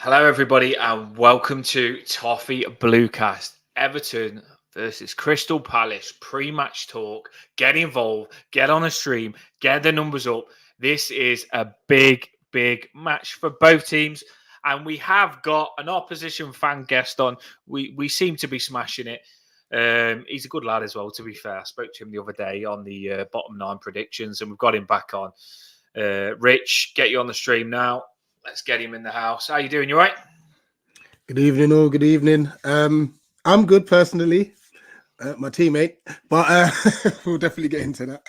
Hello, everybody, and welcome to TOFFEE BLUECAST. Everton versus Crystal Palace pre-match talk. Get involved, get on a stream, get the numbers up. This is a big match for both teams, and we have got an opposition fan guest on. We seem to be smashing it. He's a good lad as well, to be fair. I spoke to him the other day on the bottom nine predictions, and we've got him back on. Rich, get you on the stream now. Let's get him in the house. How you doing? You all right? Good evening, all. Good evening. I'm good personally, my teammate, but we'll definitely get into that.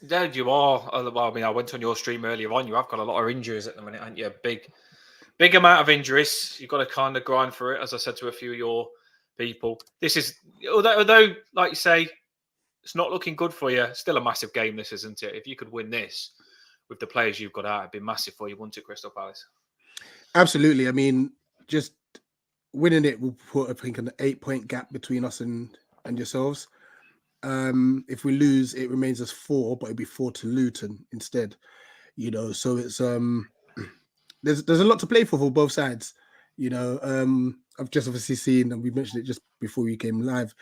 There you are. Well, I mean, I went on your stream earlier on. You have got a lot of injuries at the minute, haven't you? Big amount of injuries. You've got to kind of grind for it, as I said to a few of your people. This is, although like you say, it's not looking good for you. Still a massive game, this, isn't it? If you could win this with the players you've got out, it'd be massive for you, wouldn't it, Crystal Palace? Absolutely. I mean, just winning it will put, I think, an 8-point gap between us and yourselves. If we lose, it remains as 4, but it'd be 4 to Luton instead. So it's there's a lot to play for both sides. I've just obviously seen, and we mentioned it just before we came live.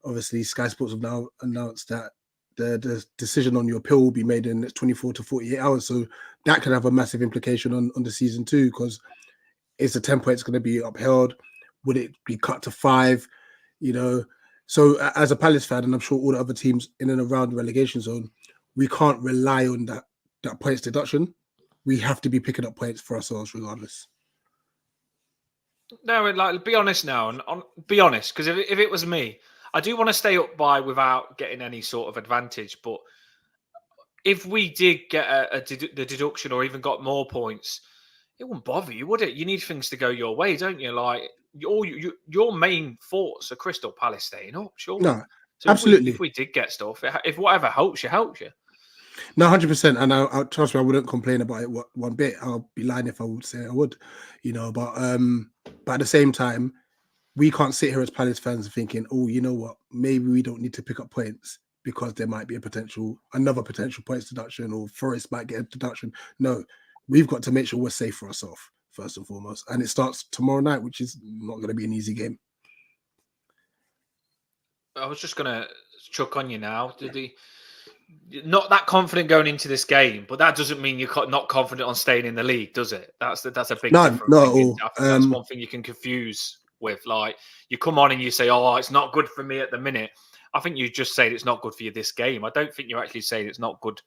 Obviously, Sky Sports have now announced that the decision on your appeal will be made in 24 to 48 hours. So that could have a massive implication on the season too, because is the 10 points going to be upheld? Would it be cut to 5? So as a Palace fan, and I'm sure all the other teams in and around the relegation zone, we can't rely on that points deduction. We have to be picking up points for ourselves regardless. No, like, be honest now, and be honest, because if it was me, I do want to stay up by without getting any sort of advantage. But if we did get the deduction or even got more points, it wouldn't bother you, would it? You need things to go your way, don't you? Like your main thoughts are Crystal Palace staying up, surely. No, so absolutely. If we did get stuff, if whatever helps you, helps you. No, 100%. And I trust me, I wouldn't complain about it one bit. I'll be lying if I would say I would, But at the same time, we can't sit here as Palace fans thinking, oh, you know what? Maybe we don't need to pick up points because there might be another potential points deduction, or Forest might get a deduction. No, we've got to make sure we're safe for ourselves first and foremost. And it starts tomorrow night, which is not going to be an easy game. I was just going to chuck on you now. Not that confident going into this game, but that doesn't mean you're not confident on staying in the league, does it? That's a big difference. No, I think that's one thing you can confuse with. Like, you come on and you say, "Oh, it's not good for me at the minute." I think you just said it's not good for you this game. I don't think you're actually saying it's not good,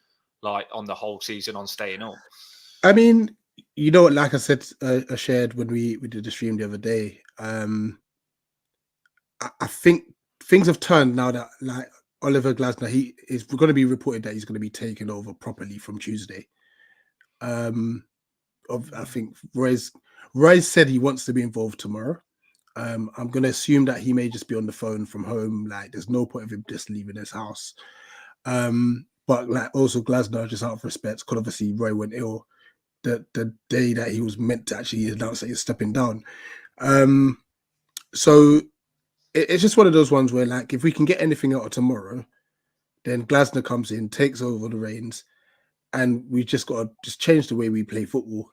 like, on the whole season on staying up. I mean, like I said, I shared when we did the stream the other day. I think things have turned now that, like, Oliver Glasner, he is going to be reported that he's going to be taken over properly from Tuesday. I think Royce said he wants to be involved tomorrow. I'm going to assume that he may just be on the phone from home. Like, there's no point of him just leaving his house. But like, also Glasner, just out of respect, because obviously Roy went ill the day that he was meant to actually announce that he's stepping down. So it's just one of those ones where, like, if we can get anything out of tomorrow, then Glasner comes in, takes over the reins, and we just got to just change the way we play football.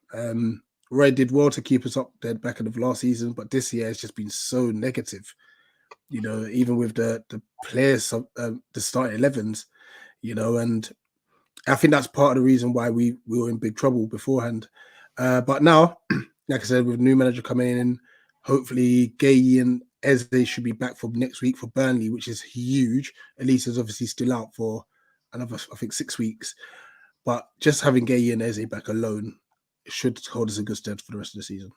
Roy did well to keep us up there back end of last season, but this year has just been so negative. Even with the players, the starting 11s, and I think that's part of the reason why we were in big trouble beforehand. But now, like I said, with new manager coming in, hopefully Gay and Eze should be back for next week for Burnley, which is huge. Elise is obviously still out for another, I think, 6 weeks. But just having Gay and Eze back alone should hold us in good stead for the rest of the season.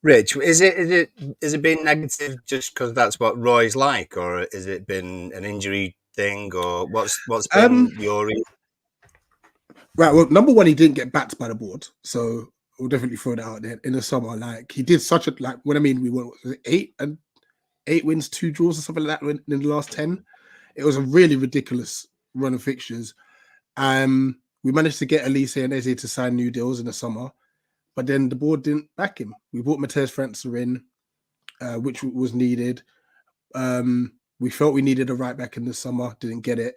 Rich, is it been negative just because that's what Roy's like, or has it been an injury thing, or what's been your reason? Right. Well, number one, he didn't get backed by the board, so we'll definitely throw that out there. In the summer, like, he did such a, like, what I mean, we were 8 wins, 2 draws, or something like that in the last 10. It was a really ridiculous run of fixtures. We managed to get Elise and Eze to sign new deals in the summer, but then the board didn't back him. We brought Matthias Francer in, which was needed. We felt we needed a right back in the summer, didn't get it.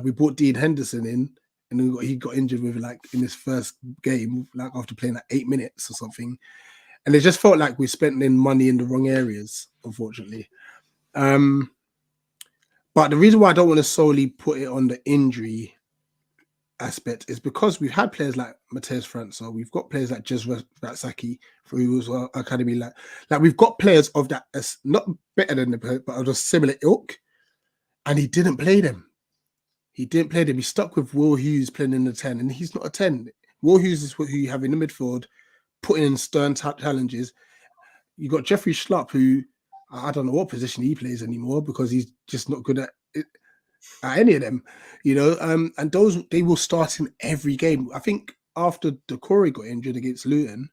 We brought Dean Henderson in and then he got injured with like in his first game, like after playing like 8 minutes or something. And it just felt like we're spending money in the wrong areas, unfortunately. But the reason why I don't want to solely put it on the injury aspect is because we've had players like Mateus Franco, we've got players like Jezra Ratsaki, who was our academy. Like we've got players of that, not better than the, but of a similar ilk, and he didn't play them. He didn't play them. He stuck with Will Hughes playing in the 10, and he's not a 10. Will Hughes is who you have in the midfield, putting in stern challenges. You got Jeffrey Schlupp, who I don't know what position he plays anymore because he's just not good at it, at any of them, you know. And those, they will start in every game. I think after Decore got injured against Luton,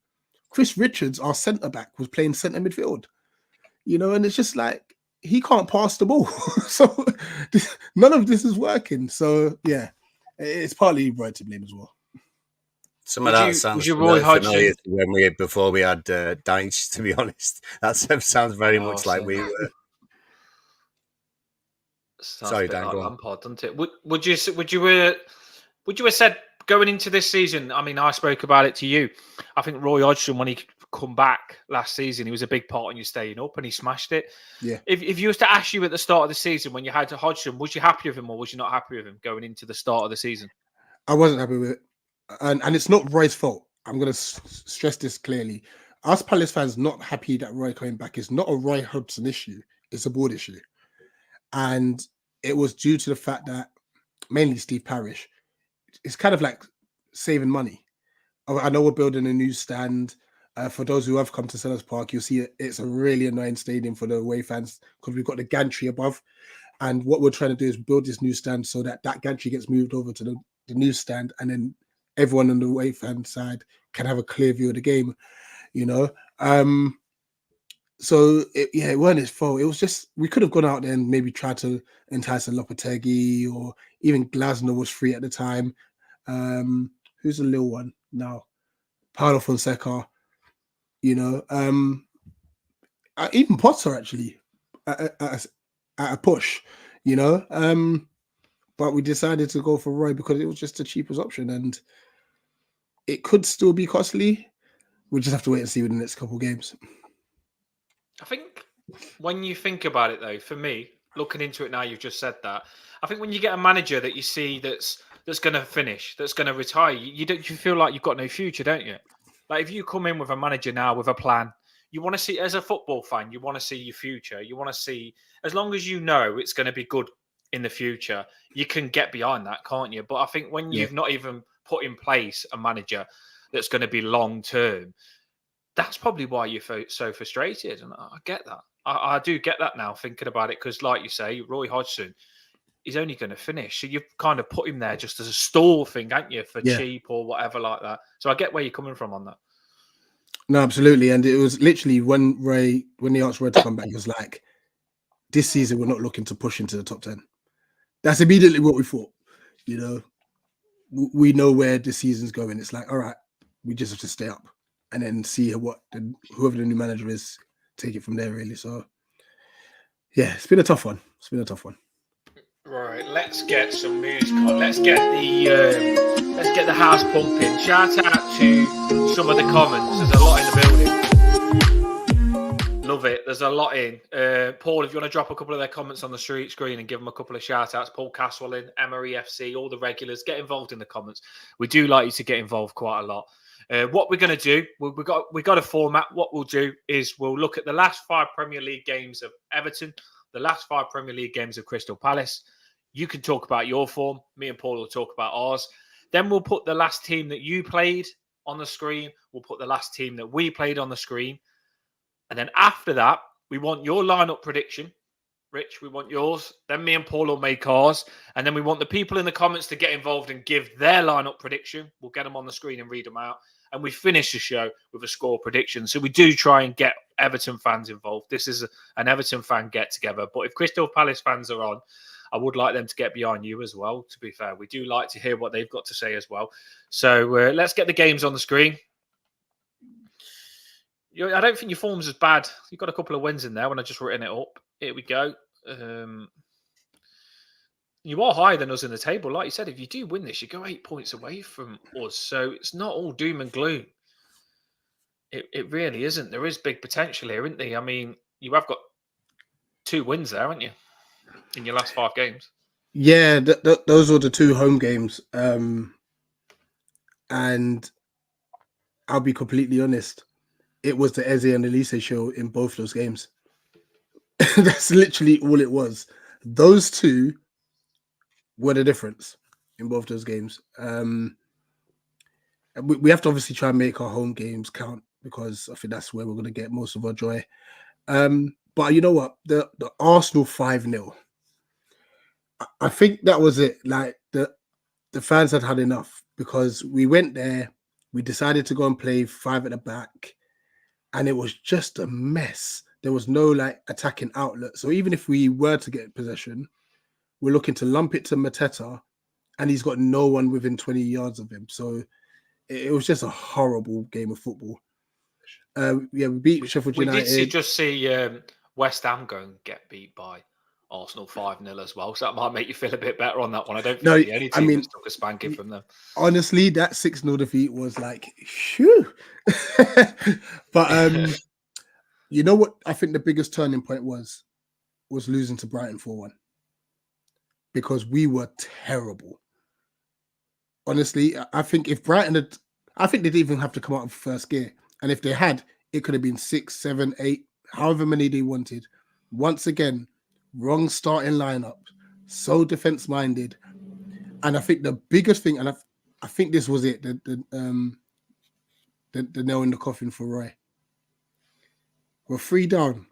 Chris Richards, our centre back, was playing centre midfield, you know, and it's just like he can't pass the ball. So none of this is working. So yeah, it's partly right to blame as well. Some of that sounds familiar to before we had Dyche, to be honest. That sounds very much like we were. Sorry, Dan, like Lampard, doesn't it? Would you have said going into this season? I mean, I spoke about it to you. I think Roy Hodgson, when he come back last season, he was a big part in you staying up, and he smashed it. Yeah. If you was to ask you at the start of the season when you had to Hodgson, was you happy with him or was you not happy with him going into the start of the season? I wasn't happy with it, and it's not Roy's fault. I'm going to stress this clearly. Us Palace fans not happy that Roy coming back is not a Roy Hodgson issue. It's a board issue. And it was due to the fact that mainly Steve Parish, it's kind of like saving money. I know we're building a new stand. For those who have come to Sellers Park, you'll see it's a really annoying stadium for the away fans because we've got the gantry above. And what we're trying to do is build this new stand so that gantry gets moved over to the new stand, and then everyone on the away fan side can have a clear view of the game, you know. So it weren't his fault. It was just we could have gone out there and maybe tried to entice a Lopetegui, or even Glasner was free at the time. Who's the little one now? Paulo Fonseca, you know. Even Potter actually at a push, you know. But we decided to go for Roy because it was just the cheapest option, and it could still be costly. We just have to wait and see with the next couple of games. I think when you think about it, though, for me, looking into it now, you've just said that. I think when you get a manager that you see that's going to finish, that's going to retire, you feel like you've got no future, don't you? Like if you come in with a manager now with a plan, you want to see, as a football fan, you want to see your future. You want to see, as long as you know it's going to be good in the future, you can get behind that, can't you? But I think when you've not even put in place a manager that's going to be long term, that's probably why you're so frustrated. And I get that. I do get that now, thinking about it, because like you say, Roy Hodgson is only going to finish. So you've kind of put him there just as a stall thing, haven't you, for cheap or whatever like that. So I get where you're coming from on that. No, absolutely. And it was literally when he asked Roy to come back, he was like, this season we're not looking to push into the top 10. That's immediately what we thought. You know, we know where the season's going. It's like, all right, we just have to stay up and then see whoever the new manager is, take it from there, really. So, yeah, it's been a tough one. Right, let's get some music on. Let's get the house pumping. Shout out to some of the comments. There's a lot in the building. Love it. There's a lot in. Paul, if you want to drop a couple of their comments on the screen and give them a couple of shout outs. Paul Caswellin, Emery FC, all the regulars, get involved in the comments. We do like you to get involved quite a lot. What we're going to do, we got a format. What we'll do is we'll look at the last 5 Premier League games of Everton, the last 5 Premier League games of Crystal Palace. You can talk about your form. Me and Paul will talk about ours. Then we'll put the last team that you played on the screen. We'll put the last team that we played on the screen. And then after that, we want your lineup prediction. Rich, we want yours. Then me and Paul will make ours. And then we want the people in the comments to get involved and give their lineup prediction. We'll get them on the screen and read them out. And we finish the show with a score prediction. So we do try and get Everton fans involved. This is an Everton fan get-together. But if Crystal Palace fans are on, I would like them to get behind you as well, to be fair. We do like to hear what they've got to say as well. So let's get the games on the screen. I don't think your form's as bad. You've got a couple of wins in there when I just written it up. Here we go. You are higher than us in the table. Like you said, if you do win this, you go 8 points away from us. So it's not all doom and gloom. It really isn't. There is big potential here, isn't there? I mean, you have got 2 wins there, haven't you, in your last 5 games? Yeah, those were the 2 home games. And I'll be completely honest, it was the Eze and Elise show in both those games. That's literally all it was. Those 2 were the difference in both those games. We have to obviously try and make our home games count because I think that's where we're going to get most of our joy. But you know what? The Arsenal 5-0, I think that was it. Like the fans had enough because we went there, we decided to go and play 5 at the back, and it was just a mess. There was no like attacking outlet. So even if we were to get possession, we're looking to lump it to Mateta, and he's got no one within 20 yards of him. So it was just a horrible game of football. We beat Sheffield United. We did just see West Ham go and get beat by Arsenal 5-0 as well. So that might make you feel a bit better on that one. I don't think any team has took a spanking from them. Honestly, that 6-0 defeat was like, phew. But you know what? I think the biggest turning point was losing to Brighton 4-1 because we were terrible. Honestly, I think if Brighton had, I think they didn't even have to come out of first gear. And if they had, it could have been 6, 7, 8, however many they wanted. Once again, wrong starting lineup, so defense-minded. And I think the biggest thing, and I think this was it, the nail in the coffin for Roy. We're 3 down.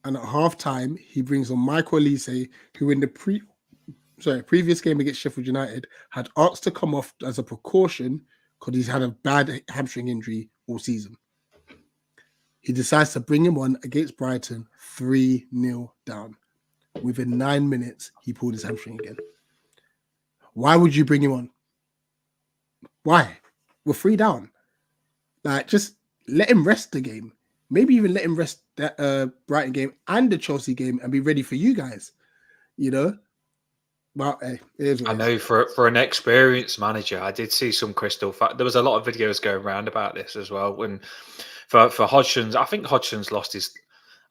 And at half-time, he brings on Michael Elise, who in the previous game against Sheffield United had asked to come off as a precaution because he's had a bad hamstring injury all season. He decides to bring him on against Brighton, 3-0 down. Within 9 minutes, he pulled his hamstring again. Why would you bring him on? Why? We're 3 down. Like, just let him rest the game. Maybe even let him rest that Brighton game and the Chelsea game and be ready for you guys. You know? Well, hey, I know for an experienced manager, I did see some crystal fact. There was a lot of videos going around about this as well. When for Hodgson's, I think Hodgson's lost his.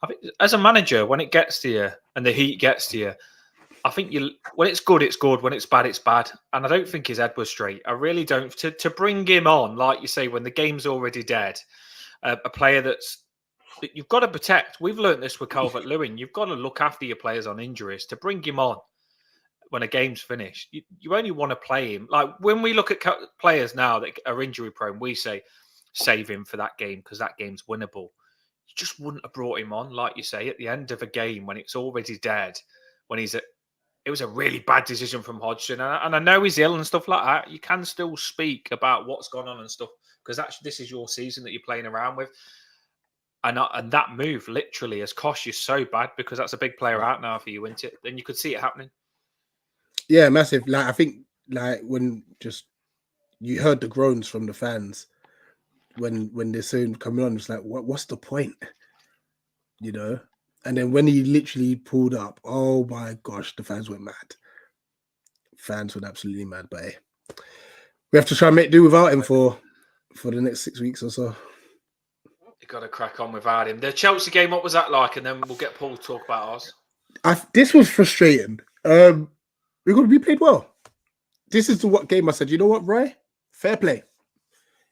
I think as a manager, when it gets to you and the heat gets to you, I think when it's good, it's good. When it's bad, it's bad. And I don't think his head was straight. I really don't. To bring him on, like you say, when the game's already dead, a player that you've got to protect. We've learned this with Calvert-Lewin. You've got to look after your players on injuries. To bring him on when a game's finished, you only want to play him. Like when we look at players now that are injury prone, we say save him for that game because that game's winnable. You just wouldn't have brought him on, like you say, at the end of a game when it's already dead. When it was a really bad decision from Hodgson, and I know he's ill and stuff like that. You can still speak about what's gone on and stuff because this is your season that you're playing around with. And that move literally has cost you so bad because that's a big player out now for you, isn't it? Then you could see it happening. Yeah, massive. Like I think, like when just you heard the groans from the fans when they're soon coming on, it's like, what's the point? You know? And then when he literally pulled up, oh my gosh, the fans went mad. Fans went absolutely mad. But hey, we have to try and make do without him for the next 6 weeks or so. You got to crack on without him. The Chelsea game, what was that like? And then we'll get Paul to talk about ours. This was frustrating. We played well. This is the game I said, you know what, Roy? Fair play.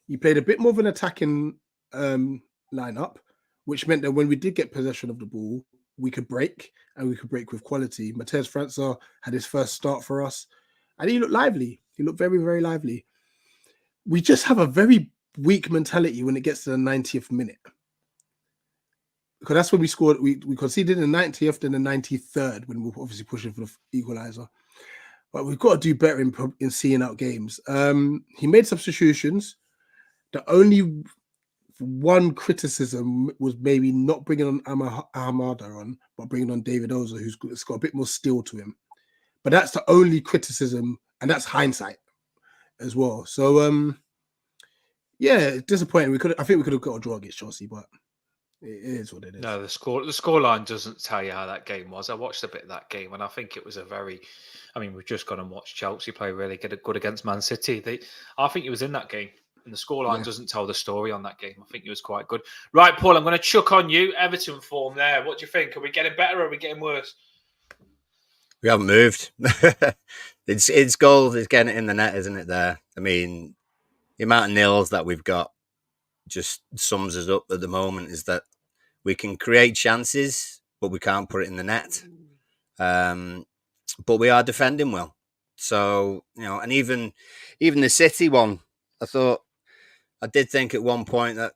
You played a bit more of an attacking lineup, which meant that when we did get possession of the ball, we could break, and we could break with quality. Matheus França had his first start for us, and he looked lively. He looked very, very lively. We just have a very weak mentality when it gets to the 90th minute. Because that's when we scored. We conceded in the 90th and the 93rd when we were obviously pushing for the equaliser. But we've got to do better in seeing out games. He made substitutions. The only one criticism was maybe not bringing on Ahamada on, but bringing on David Oza, who's got a bit more steel to him. But that's the only criticism, and that's hindsight as well. So, yeah, disappointing. I think we could have got a draw against Chelsea, but It is what it is. No, the scoreline doesn't tell you how that game was. I watched a bit of that game, and I think it was we've just gone and watched Chelsea play really good against Man City. I think it was in that game, and the scoreline doesn't tell the story on that game. I think it was quite good. Right, Paul, I'm going to chuck on you. Everton form there. What do you think? Are we getting better or are we getting worse? We haven't moved. It's goals. It's getting it in the net, isn't it? There. I mean, the amount of nils that we've got just sums us up at the moment. Is that we can create chances, but we can't put it in the net. But we are defending well. So, and even the City one, I did think at one point that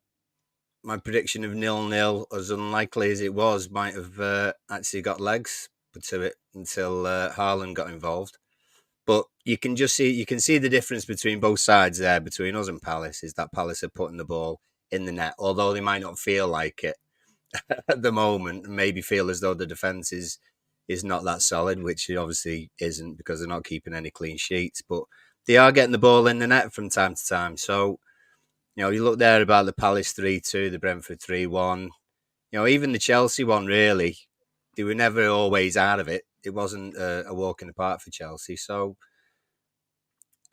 my prediction of 0-0, as unlikely as it was, might have actually got legs to it until Haaland got involved. But you can see the difference between both sides there, between us and Palace, is that Palace are putting the ball in the net, although they might not feel like it at the moment, and maybe feel as though the defence is not that solid, which it obviously isn't because they're not keeping any clean sheets. But they are getting the ball in the net from time to time. So, you look there about the Palace 3-2, the Brentford 3-1. Even the Chelsea one, really, they were never always out of it. It wasn't a walk in the park for Chelsea. So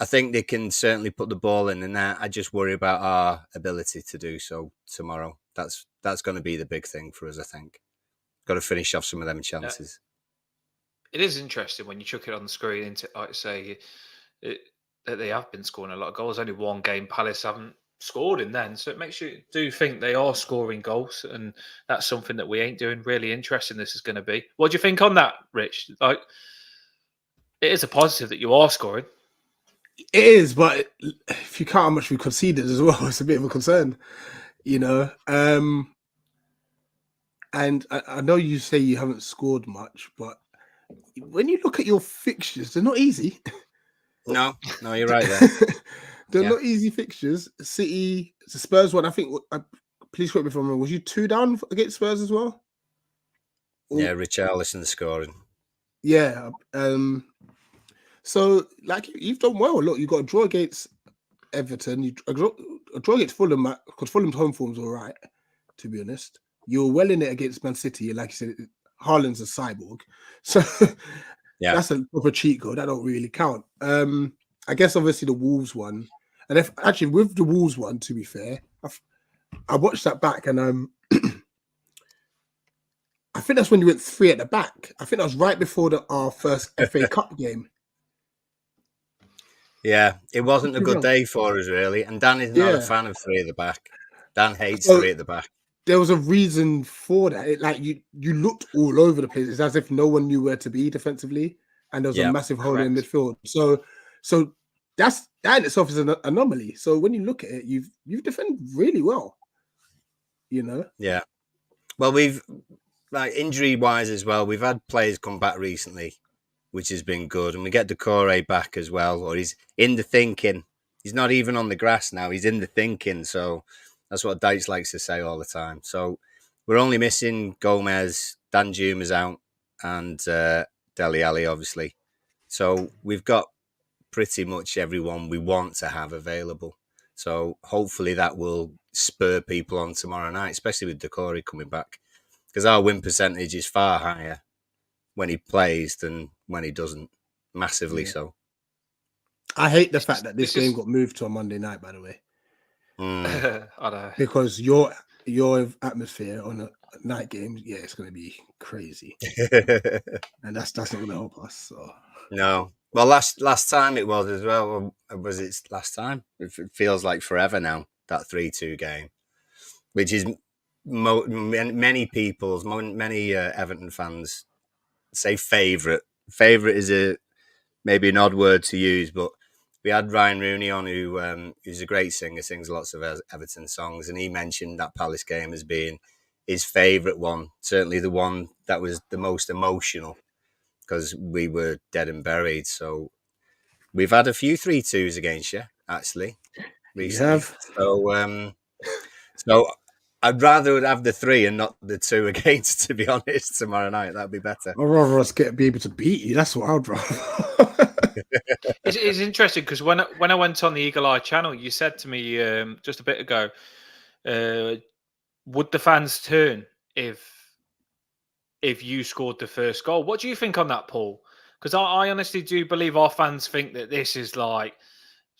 I think they can certainly put the ball in the net. I just worry about our ability to do so tomorrow. That's going to be the big thing for us, I think. Got to finish off some of them chances. It is interesting when you chuck it on the screen into, like I say, that they have been scoring a lot of goals. Only one game Palace haven't scored in then. So it makes you do think they are scoring goals, and that's something that we ain't doing. Really interesting this is going to be. What do you think on that, Rich? Like, it is a positive that you are scoring. It is, but if you count how much we conceded as well, it's a bit of a concern, And I know you say you haven't scored much, but when you look at your fixtures, they're not easy. No, you're right there. They're not easy fixtures. City, the Spurs one, I think, please correct me if I'm wrong, was you 2 down against Spurs as well? Yeah, Richarlison scoring. Yeah. So, like, you've done well. Look, you got a draw against Everton, a draw against Fulham, because Fulham's home form's all right, to be honest. You were well in it against Man City. Like you said, Haaland's a cyborg. So that's a proper cheat code. That don't really count. I guess obviously the Wolves one. And actually with the Wolves one, to be fair, I watched that back and I think that's when you went 3 at the back. I think that was right before our first FA Cup game. Yeah, it wasn't a good day for us, really. And Dan is not a fan of 3 at the back. Dan hates 3 at the back. There was a reason for that. You looked all over the place. It's as if no one knew where to be defensively, and there was a massive hole in midfield. So that in itself is an anomaly. So when you look at it, you've defended really well. Yeah. Well, we've injury wise as well. We've had players come back recently, which has been good, and we get Decore back as well. Or he's in the thinking. He's not even on the grass now. He's in the thinking. So. That's what Deitch likes to say all the time. So we're only missing Gomez, Danjuma's out, and Dele Alli, obviously. So we've got pretty much everyone we want to have available. So hopefully that will spur people on tomorrow night, especially with Decore coming back. Because our win percentage is far higher when he plays than when he doesn't. Massively so. I hate the fact that this game got moved to a Monday night, by the way. I know. Because your atmosphere on a night game, it's going to be crazy, and that's not going to help us. So. No, well, last time it was as well. Was it last time? It feels like forever now. That 3-2 game, which is many Everton fans say favourite. Favourite is maybe an odd word to use, but. We had Ryan Rooney on, who's a great singer, sings lots of Everton songs, and he mentioned that Palace game as being his favourite one, certainly the one that was the most emotional, because we were dead and buried. So we've had a few 3-2s against you, actually, recently. You have. So I'd rather have the 3 and not the 2 against, to be honest, tomorrow night. That'd be better. I'd rather us be able to beat you. That's what I'd rather. It's interesting because when I went on the Eagle Eye channel, you said to me just a bit ago, would the fans turn if you scored the first goal? What do you think on that, Paul? Because I honestly do believe our fans think that this is like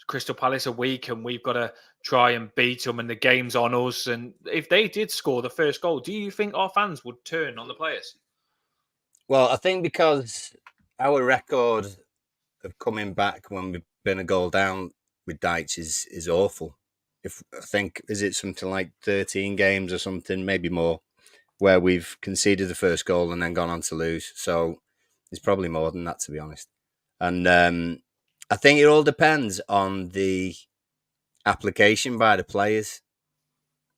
Crystal Palace are weak and we've got to try and beat them and the game's on us. And if they did score the first goal, do you think our fans would turn on the players? Well, I think because our record of coming back when we've been a goal down with Deitch is awful. If I think, is it something like 13 games or something, maybe more, where we've conceded the first goal and then gone on to lose. So it's probably more than that, to be honest. And I think it all depends on the application by the players.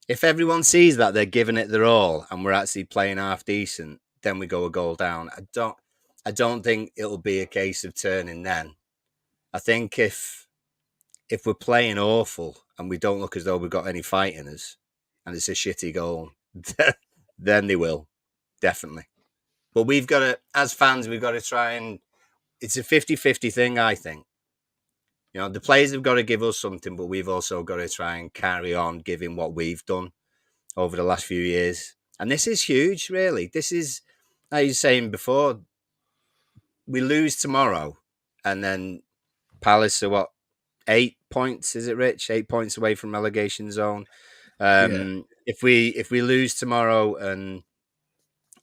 If everyone sees that they're giving it their all and we're actually playing half decent, then we go a goal down. I don't think it'll be a case of turning then. I think if we're playing awful and we don't look as though we've got any fight in us and it's a shitty goal, then they will, definitely. But we've got to, as fans, we've got to try and, it's a 50-50 thing, I think. You know, the players have got to give us something, but we've also got to try and carry on giving what we've done over the last few years. And this is huge, really. This is, like you were saying before, we lose tomorrow and then Palace are what, 8 points, is it, Rich? 8 points away from relegation zone. If we lose tomorrow and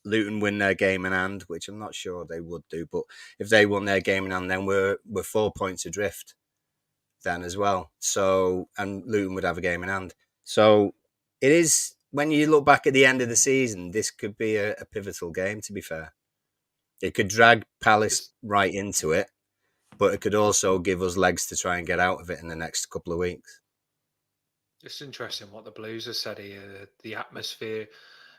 Luton win their game in hand, which I'm not sure they would do, but if they won their game in hand, then we're 4 points adrift then as well. So, and Luton would have a game in hand. So it is, when you look back at the end of the season, this could be a pivotal game, to be fair. It could drag Palace right into it, but it could also give us legs to try and get out of it in the next couple of weeks. It's interesting what the Blues have said here. The atmosphere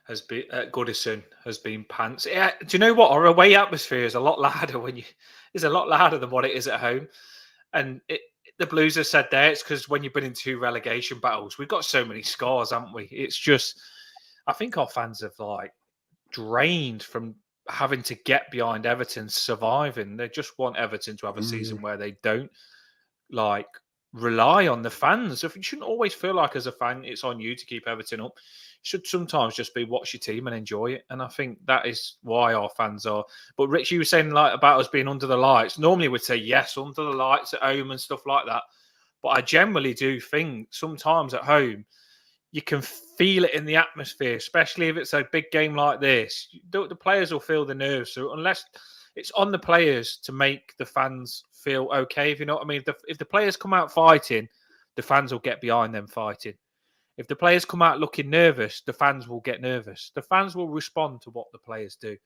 has been at Goodison has been pants. Yeah, do you know what? Our away atmosphere is a lot louder is a lot louder than what it is at home. And the Blues have said there it's because when you've been in 2 relegation battles, we've got so many scars, haven't we? It's just, I think our fans have like drained from having to get behind Everton surviving. They just want Everton to have a season where they don't like rely on the fans. You shouldn't always feel like as a fan it's on you to keep Everton up. It should sometimes just be watch your team and enjoy it. And I think that is why our fans are. But Rich, you were saying like about us being under the lights. Normally we'd say yes, under the lights at home and stuff like that. But I generally do think sometimes at home you can feel it in the atmosphere, especially if it's a big game like this. The players will feel the nerves. So unless it's on the players to make the fans feel okay, if you know what I mean. If the players come out fighting, the fans will get behind them fighting. If the players come out looking nervous, the fans will get nervous. The fans will respond to what the players do.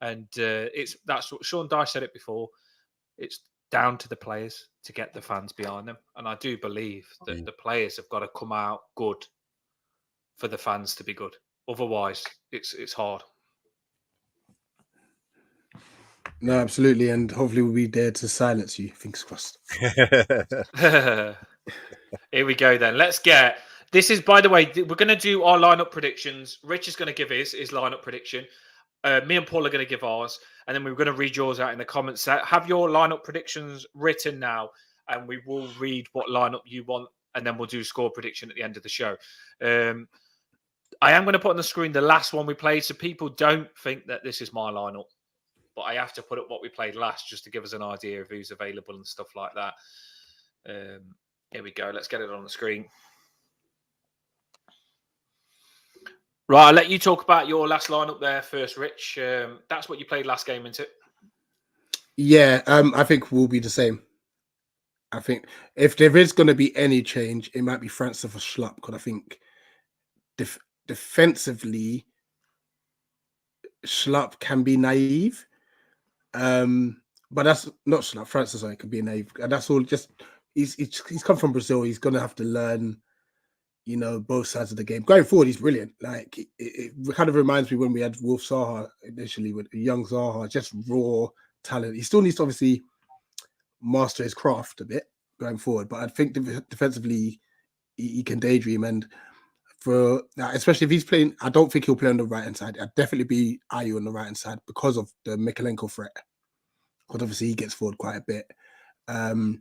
And that's what Sean Dyche said it before. It's down to the players to get the fans behind them. And I do believe that the players have got to come out good for the fans to be good. Otherwise, it's hard. No, absolutely. And hopefully we'll be there to silence you. Fingers crossed. Here we go then. Let's get... This is, by the way, we're going to do our lineup predictions. Rich is going to give his lineup prediction. Me and Paul are going to give ours. And then we're going to read yours out in the comments. Have your lineup predictions written now. And we will read what lineup you want. And then we'll do score prediction at the end of the show. I am going to put on the screen the last one we played. So people don't think that this is my lineup. But I have to put up what we played last just to give us an idea of who's available and stuff like that. Here we go. Let's get it on the screen. Right, I'll let you talk about your last lineup there first, Rich. That's what you played last game, isn't it? Yeah, I think we'll be the same. I think if there is going to be any change, it might be Francis for Schlupp, because I think defensively, Schlupp can be naive. But that's not Schlupp. Francis, can be naive, and that's all. Just he's come from Brazil. He's going to have to learn, both sides of the game. Going forward, he's brilliant. Like it kind of reminds me when we had Wolf Zaha initially with young Zaha, just raw talent. He still needs to obviously master his craft a bit going forward, but I think defensively he can daydream, and for especially if he's playing, I don't think he'll play on the right hand side. I'd definitely be Ayew on the right hand side because of the Mikalenko threat. Because obviously he gets forward quite a bit. Oh,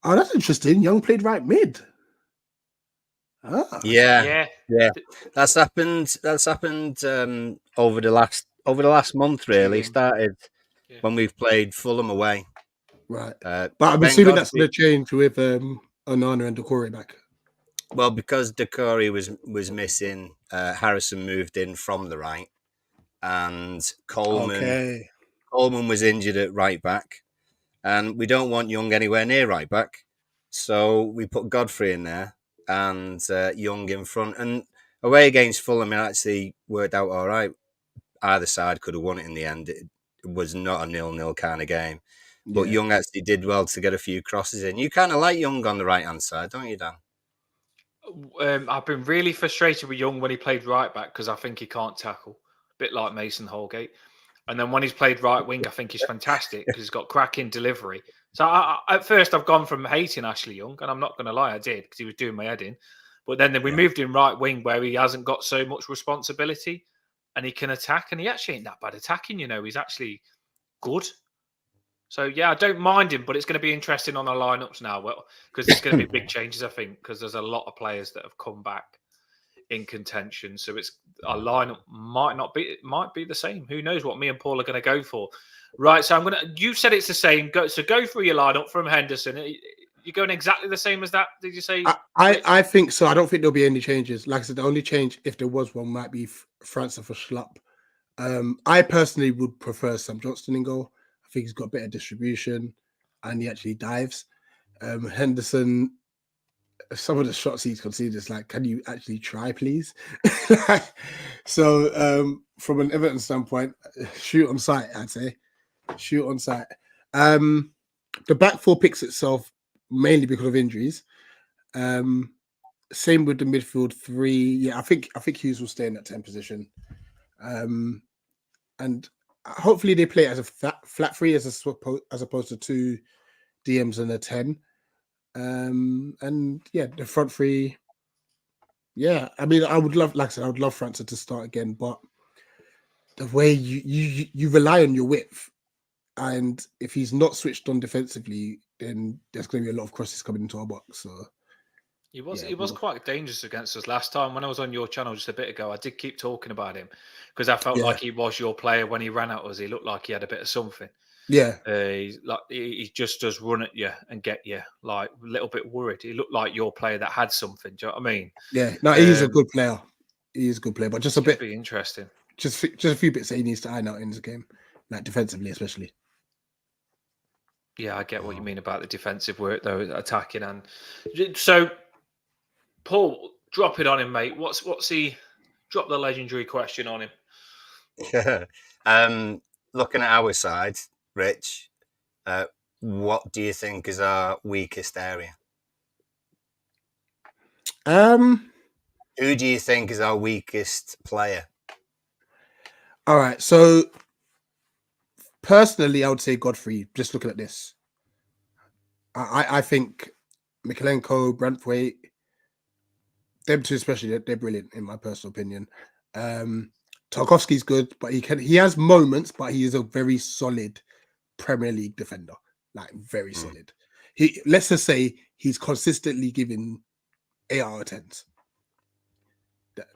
that's interesting. Young played right mid. Ah, Yeah, Yeah. that's happened. Over the last month. Really Games. started Yeah. when we've played Fulham away. right. Uh, But I'm Ben assuming that's Godfrey. going to change with Onana and Decore back. Well, because Decore was missing, Harrison moved in from the right, and Okay. Coleman was injured at right back, and we don't want Young anywhere near right back, so we put Godfrey in there and Young in front. And away against Fulham, it actually worked out all right. Either side could have won it in the end. It was not a 0-0 kind of game, but Yeah. Young actually did well to get a few crosses in. You kind of like Young on the right hand side, don't you, Dan? I've been really frustrated with Young when he played right back because I think he can't tackle, a bit like Mason Holgate. And then when he's played right wing, I think he's fantastic because he's got cracking delivery. So at first, I've gone from hating Ashley Young, and I'm not going to lie, I did because he was doing my head in. But then we moved him right wing where he hasn't got so much responsibility and he can attack. And he actually ain't that bad attacking, he's actually good. So, yeah, I don't mind him, but it's going to be interesting on the lineups now because there's going to be big changes, I think, because there's a lot of players that have come back in contention. So our lineup might be the same. Who knows what me and Paul are going to go for? Right. So you said it's the same. Go through your lineup from Henderson. You're going exactly the same as that. Did you say? I think so. I don't think there'll be any changes. Like I said, the only change, if there was one, might be Francis for Schlupp. I personally would prefer Sam Johnston in goal. I think he's got better distribution and he actually dives. Henderson, some of the shots he's conceded is like, can you actually try, please? So from an Everton standpoint, shoot on sight, I'd say. Shoot on sight. The back four picks itself mainly because of injuries. Same with the midfield three. Yeah, I think Hughes will stay in that 10 position. And hopefully they play it as a flat three as opposed to two DMs and a 10. And yeah, the front three. Yeah, I mean, I would love, like I said, I would love Francis to start again, but the way you rely on your width, and if he's not switched on defensively, then there's going to be a lot of crosses coming into our box. So He was yeah, he was quite dangerous against us last time when I was on your channel just a bit ago. I did keep talking about him because I felt like he was your player when he ran at us. He looked like he had a bit of something. Yeah, he just does run at you and get you like a little bit worried. He looked like your player that had something. Do you know what I mean? yeah. No, he's a good player. He is a good player, but just a bit. Be interesting. Just a few bits that he needs to iron out in this game, like defensively, especially. Yeah, I get what you mean about the defensive work, though, attacking and so. Paul, drop it on him, mate. What's he? Drop the legendary question on him. Looking at our side, Rich, what do you think is our weakest area? Who do you think is our weakest player? All right, so personally, I would say Godfrey. Just looking at this, I think Mikalenko, Brantwaite, them two especially, they're brilliant in my personal opinion. Tarkowski's good, but he has moments, but he is a very solid Premier League defender, like very solid. Let's just say he's consistently giving 8 out of 10s.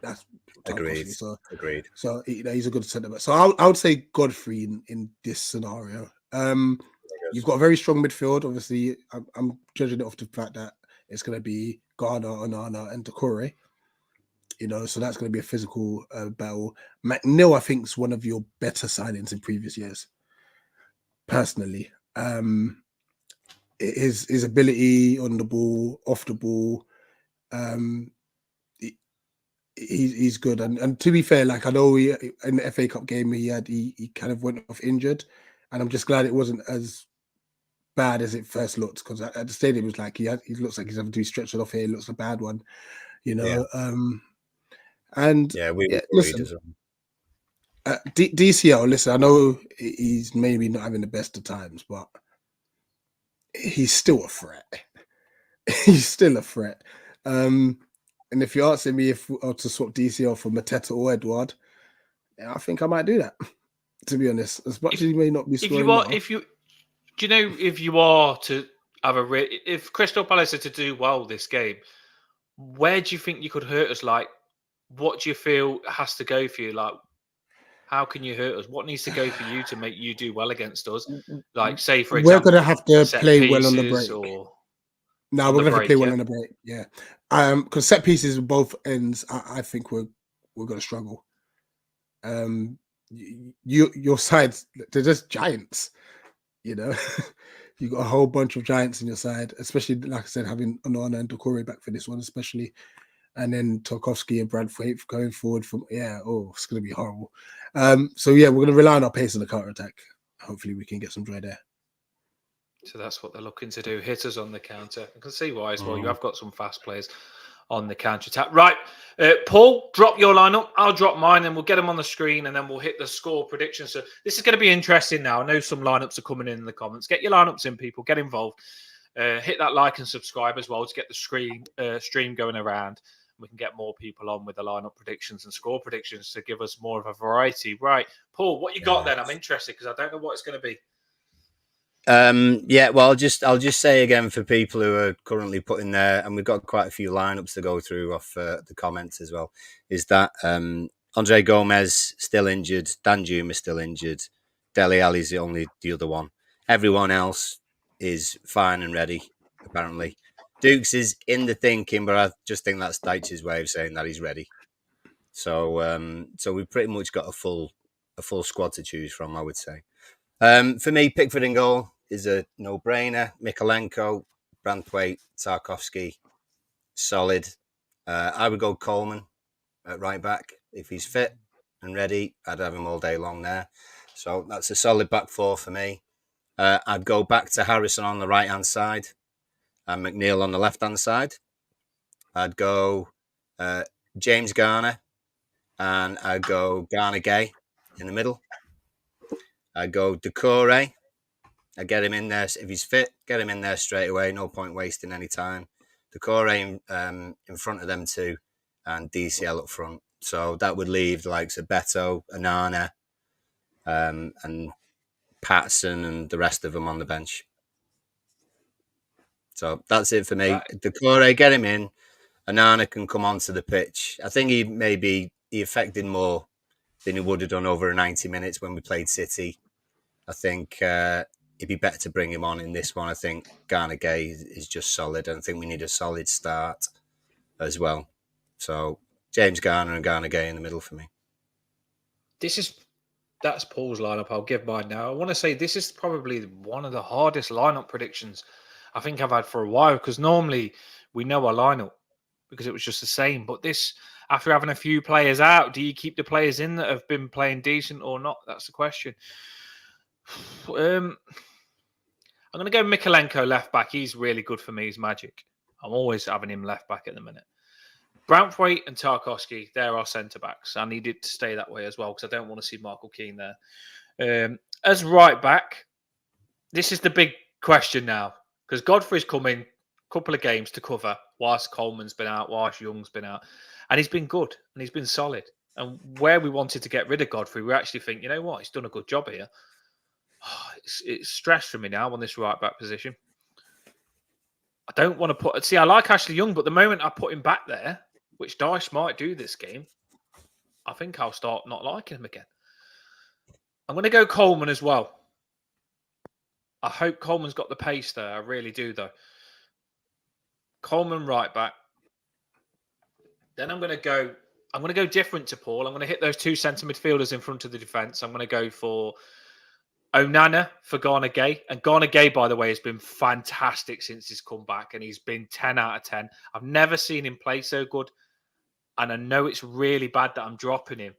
That's agreed. Agreed. So he's a good centre back. So I would say Godfrey in this scenario. You've got a very strong midfield. Obviously, I'm judging it off the fact that it's going to be Garner, Onana, and Decore. So that's going to be a physical battle. McNeil, I think, is one of your better signings in previous years. Personally, his ability on the ball, off the ball, he's good. And to be fair, like I know in the FA Cup game he kind of went off injured, and I'm just glad it wasn't as bad as it first looked, because at the stadium it was like he looks like he's having to be stretched off here. It looks a bad one, Yeah. And listen, DCL. Listen, I know he's maybe not having the best of times, but he's still a threat. He's still a threat. And if you're asking me if to swap DCL for Mateta or Edouard, I think I might do that. To be honest, as much as he may not be scoring. If you are to have if Crystal Palace are to do well this game, where do you think you could hurt us? Like, what do you feel has to go for you? Like, how can you hurt us? What needs to go for you to make you do well against us? Like, say, for We're going to example, have to set play well on the pieces break. or No, on we're the going to have to play break, well yeah? on the break. Yeah. Because set pieces on both ends, I think we're going to struggle. Your sides, they're just giants, you know. You got a whole bunch of giants in your side, especially like I said, having Onana and Doucouré back for this one, especially, and then Tarkowski and Bradthwaite going forward from it's going to be horrible. So yeah, we're going to rely on our pace on the counter attack. Hopefully, we can get some joy there. So that's what they're looking to do. Hit us on the counter. I can see why as well. You Mm. have got some fast players on the counter attack. Right. Paul, drop your lineup. I'll drop mine and we'll get them on the screen and then we'll hit the score prediction. So this is going to be interesting now. I know some lineups are coming in the comments. Get your lineups in, people. Get involved. Hit that like and subscribe as well to get the stream going around. We can get more people on with the lineup predictions and score predictions to give us more of a variety. Right. Paul, what you got then? I'm interested because I don't know what it's going to be. Well, I'll just say again for people who are currently putting there, and we've got quite a few lineups to go through off the comments as well. Is that Andre Gomez still injured? Danjuma still injured? Dele Alli's the other one. Everyone else is fine and ready. Apparently, Dukes is in the thinking, but I just think that's Dyche's way of saying that he's ready. So we've pretty much got a full squad to choose from, I would say. For me, Pickford in goal is a no-brainer. Mykolenko, Branthwaite, Tarkowski, solid. I would go Coleman at right back. If he's fit and ready, I'd have him all day long there. So that's a solid back four for me. I'd go back to Harrison on the right-hand side and McNeil on the left-hand side. I'd go James Garner and I'd go Garner-Gay in the middle. I'd go Doucouré. I get him in there if he's fit. Get him in there straight away. No point wasting any time. Doucouré in front of them two, and DCL up front. So that would leave the likes of Beto, Onana, and Patson, and the rest of them on the bench. So that's it for me. Right. Doucouré, get him in. Onana can come onto the pitch. I think he affected more than he would have done over 90 minutes when we played City. I think it'd be better to bring him on in this one. I think Garner-Gay is just solid. I think we need a solid start as well. So James Garner and Garner-Gay in the middle for me. That's Paul's lineup. I'll give mine now. I want to say this is probably one of the hardest lineup predictions I think I've had for a while because normally we know our lineup because it was just the same. But this, after having a few players out, do you keep the players in that have been playing decent or not? That's the question. I'm going to go Mykolenko left back. He's really good for me. He's magic. I'm always having him left back at the minute. Branthwaite and Tarkowski, they're our centre backs. I need it to stay that way as well because I don't want to see Michael Keane there. As right back, this is the big question now because Godfrey's come in a couple of games to cover whilst Coleman's been out, whilst Young's been out, and he's been good and he's been solid. And where we wanted to get rid of Godfrey, we actually think, you know what, he's done a good job here. It's stress for me now on this right back position. I don't want to I like Ashley Young, but the moment I put him back there, which Dyche might do this game, I think I'll start not liking him again. I'm going to go Coleman as well. I hope Coleman's got the pace there. I really do, though. Coleman right back. Then I'm going to go different to Paul. I'm going to hit those two centre midfielders in front of the defence. I'm going to go for Onana for Garner-Gay. And Garner-Gay, by the way, has been fantastic since he's come back. And he's been 10 out of 10. I've never seen him play so good. And I know it's really bad that I'm dropping him.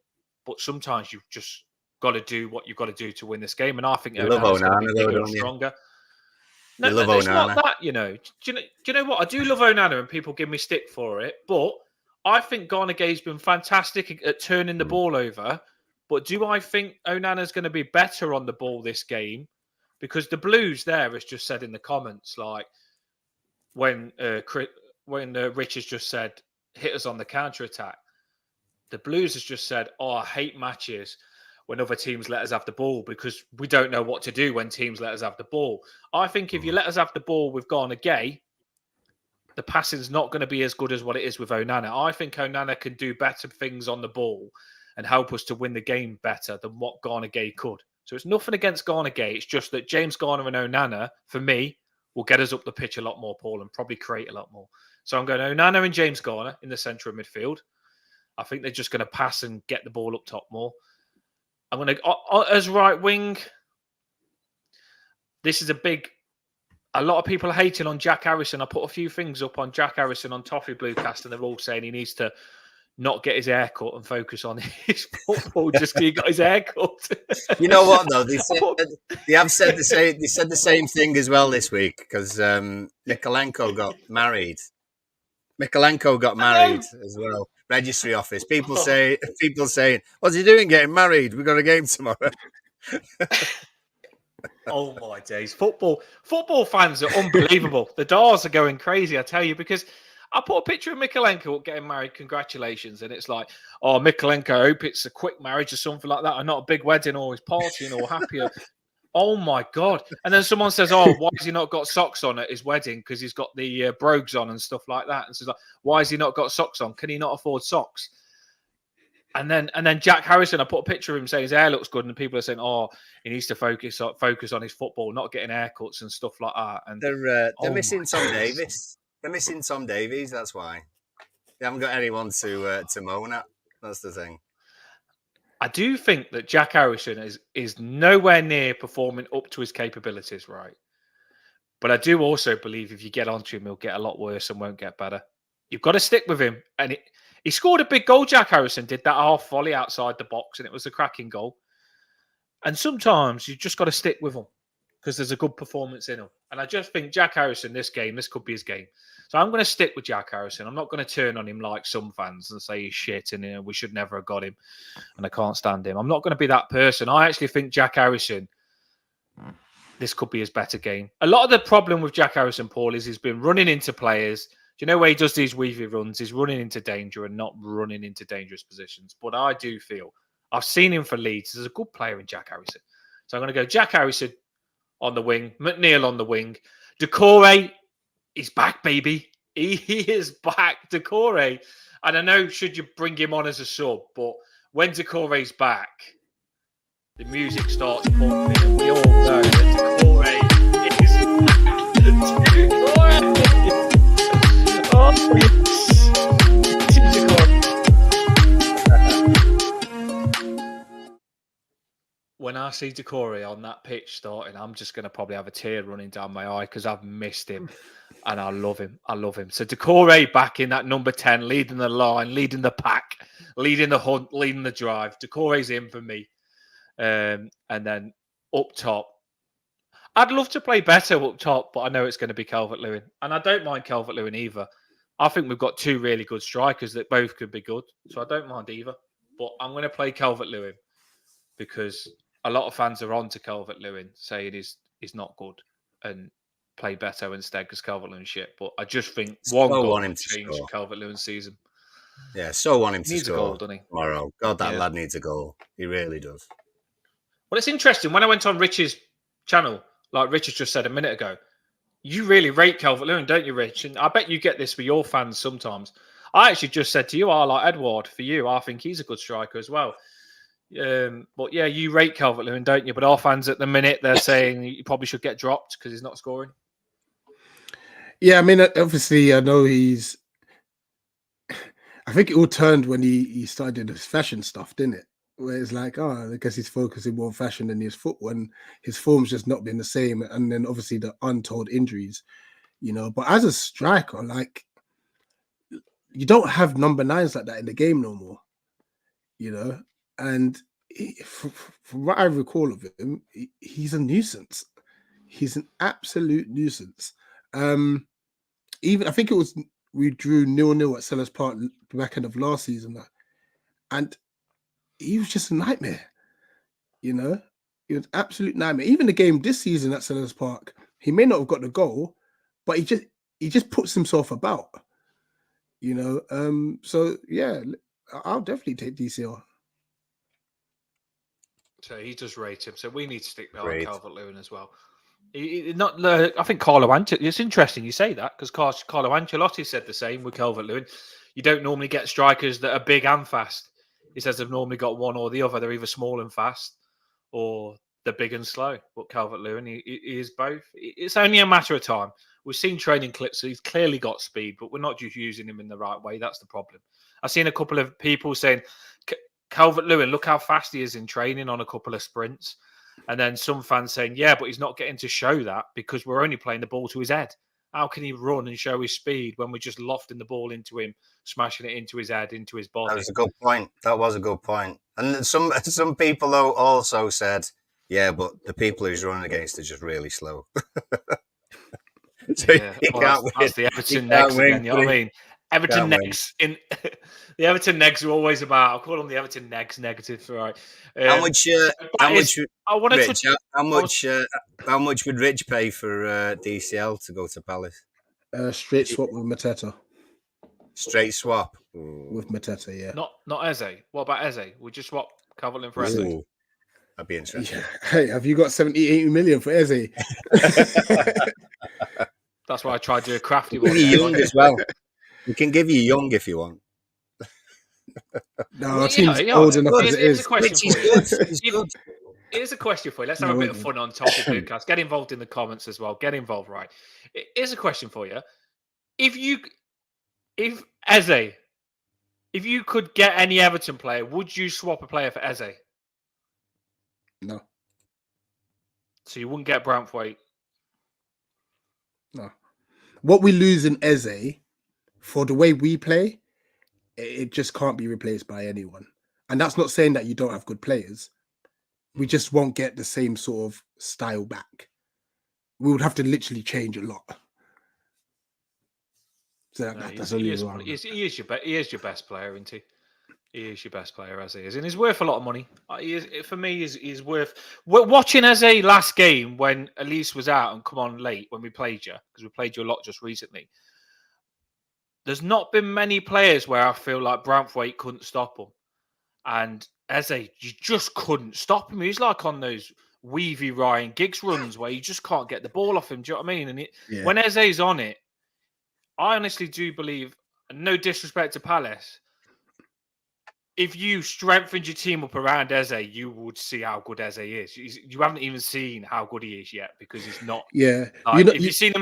But sometimes you've just got to do what you've got to do to win this game. And I think Onana's going to be bigger and stronger. No, it's not that, you know. Do you know what? I do love Onana and people give me stick for it. But I think Garner-Gay's been fantastic at turning the ball over. But do I think Onana's going to be better on the ball this game? Because the Blues there has just said in the comments, like when Rich has just said, hit us on the counter-attack. The Blues has just said, I hate matches when other teams let us have the ball because we don't know what to do when teams let us have the ball. I think if you let us have the ball with Garner-Gay, the passing's not going to be as good as what it is with Onana. I think Onana can do better things on the ball and help us to win the game better than what Garner Gay could. So it's nothing against Garner Gay. It's just that James Garner and Onana, for me, will get us up the pitch a lot more, Paul, and probably create a lot more. So I'm going Onana and James Garner in the centre of midfield. I think they're just going to pass and get the ball up top more. I'm going to, as right wing, this is a lot of people are hating on Jack Harrison. I put a few things up on Jack Harrison on Toffee BLUECAST, and they're all saying he needs to not get his hair cut and focus on his football just because he got his hair cut. You know what, though? They said the same thing as well this week, because Mykolenko got married. Mykolenko got married as well. Registry office. People saying, "What's he doing getting married? We've got a game tomorrow." Oh my days. Football fans are unbelievable. The doors are going crazy, I tell you, because I put a picture of Mykolenko getting married. Congratulations. And it's like, oh, Mykolenko, I hope it's a quick marriage or something like that, and not a big wedding or he's partying or happier. Oh my God. And then someone says, oh, why has he not got socks on at his wedding? Because he's got the brogues on and stuff like that. And so like, why has he not got socks on? Can he not afford socks? And then Jack Harrison, I put a picture of him saying his hair looks good, and people are saying, oh, he needs to focus on his football, not getting haircuts and stuff like that. And they're missing Tom Davies. They're missing Tom Davies, that's why. They haven't got anyone to moan at. That's the thing. I do think that Jack Harrison is nowhere near performing up to his capabilities, right? But I do also believe if you get onto him, he'll get a lot worse and won't get better. You've got to stick with him. And he scored a big goal, Jack Harrison did, that half volley outside the box, and it was a cracking goal. And sometimes you just got to stick with him because there's a good performance in him. And I just think Jack Harrison, this could be his game. So I'm going to stick with Jack Harrison. I'm not going to turn on him like some fans and say he's shit and we should never have got him and I can't stand him. I'm not going to be that person. I actually think Jack Harrison, this could be his better game. A lot of the problem with Jack Harrison, Paul, is he's been running into players. Do you know where he does these weavy runs? He's running into danger and not running into dangerous positions. But I do feel, I've seen him for Leeds. There's a good player in Jack Harrison. So I'm going to go Jack Harrison on the wing, McNeil on the wing. Decore, he's back, baby. He is back, Decore. And I know, should you bring him on as a sub, but when Decore's back, the music starts pumping, and we all know that Decore is Decore. Oh, when I see Decore on that pitch starting, I'm just going to probably have a tear running down my eye because I've missed him and I love him. I love him. So Decore back in that number 10, leading the line, leading the pack, leading the hunt, leading the drive. Decore's in for me. And then up top, I'd love to play better up top, but I know it's going to be Calvert-Lewin. And I don't mind Calvert-Lewin either. I think we've got two really good strikers that both could be good. So I don't mind either. But I'm going to play Calvert-Lewin because a lot of fans are on to Calvert-Lewin saying he's not good and play better instead because Calvert-Lewin's shit. But I just think one goal will change Calvert-Lewin's season. Yeah, so want him to needs score a goal, doesn't he? Tomorrow. God, that lad needs a goal. He really does. Well, it's interesting. When I went on Rich's channel, like Richard just said a minute ago, you really rate Calvert-Lewin, don't you, Rich? And I bet you get this for your fans sometimes. I actually just said to you, I like Edward for you. I think he's a good striker as well. But yeah, you rate Calvert-Lewin, don't you? But our fans at the minute, they're saying you probably should get dropped because he's not scoring. Yeah, I mean, obviously, I know he's. I think it all turned when he started his fashion stuff, didn't it? Where it's like, oh, I guess he's focusing more on fashion than his football, and his form's just not been the same. And then obviously the untold injuries, But as a striker, like, you don't have number 9s like that in the game no more, And from what I recall of him, he's a nuisance. He's an absolute nuisance. Even I think it was we drew 0-0 at Sellers Park back end of last season, and he was just a nightmare. He was an absolute nightmare. Even the game this season at Sellers Park, he may not have got the goal, but he just puts himself about. So yeah, I'll definitely take DCL. So he does rate him. So we need to stick behind Calvert-Lewin as well. I think Carlo Ancelotti. It's interesting you say that because Carlo Ancelotti said the same with Calvert-Lewin. You don't normally get strikers that are big and fast. He says they've normally got one or the other. They're either small and fast, or they're big and slow. But Calvert-Lewin, he is both. It's only a matter of time. We've seen training clips. So he's clearly got speed, but we're not just using him in the right way. That's the problem. I've seen a couple of people saying, Calvert-Lewin, look how fast he is in training on a couple of sprints. And then some fans saying, yeah, but he's not getting to show that because we're only playing the ball to his head. How can he run and show his speed when we're just lofting the ball into him, smashing it into his head, into his body? That was a good point. That was a good point. And some people though also said, yeah, but the people he's running against are just really slow. So yeah, that's the Everton negs again. You know what I mean? Everton negs in the Everton negs are always about. I'll call them the Everton negs negatives, right? How much would Rich pay for DCL to go to Palace? Straight swap with Mateta. Straight swap with Mateta, yeah. Not Eze. What about Eze? We'll just swap Calvert-Lewin for Eze. That'd be interesting. Yeah. Hey, have you got 70-80 million for Eze? That's why I tried to do a crafty one. Young as well. We can give you Young if you want. No, our team's old enough as it is. Here's a question for you. Here's a question for you. Let's have a bit of fun on TOFFEE BLUECAST. Get involved in the comments as well. Get involved, right? Here's a question for you. If you could get any Everton player, would you swap a player for Eze? No. So you wouldn't get Branthwaite? No. What we lose in Eze, for the way we play, it just can't be replaced by anyone. And that's not saying that you don't have good players. We just won't get the same sort of style back. We would have to literally change a lot. So that's only wrong. He is your best player, isn't he? He is your best player as he is, and he's worth a lot of money. For me, he's worth. Watching Eze last game when Elise was out and come on late when we played you, because we played you a lot just recently. There's not been many players where I feel like Branthwaite couldn't stop him, and Eze, you just couldn't stop him. He's like on those weavy Ryan Giggs runs where you just can't get the ball off him. Do you know what I mean? And when Eze's on it, I honestly do believe, no disrespect to Palace, if you strengthened your team up around Eze, you would see how good Eze is. You haven't even seen how good he is yet because he's not. Yeah. If you've seen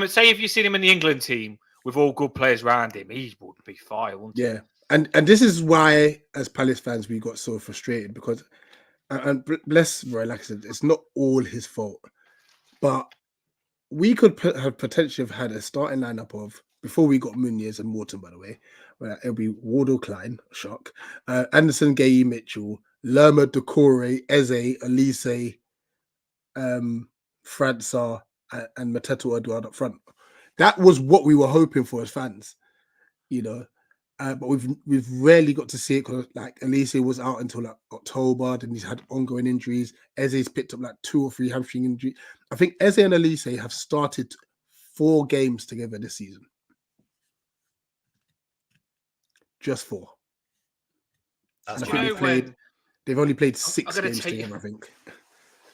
him in the England team with all good players around him, he would be fire, wouldn't he? Yeah. And this is why, as Palace fans, we got so frustrated because, and bless Roy, like I said, it's not all his fault, but we could have potentially have had a starting lineup of, before we got Muniz and Morton, by the way, where it'll be Wardle Klein, shock, Anderson, Gay, Mitchell, Lerma, Decore, Eze, Elise, França, and Mateta Edouard up front. That was what we were hoping for as fans, you know. But we've rarely got to see it because like Elise was out until like October, then he's had ongoing injuries. Eze's picked up like 2 or 3 hamstring injuries. I think Eze and Elise have started 4 games together this season. Just 4. That's they've only played 6 games together, I think.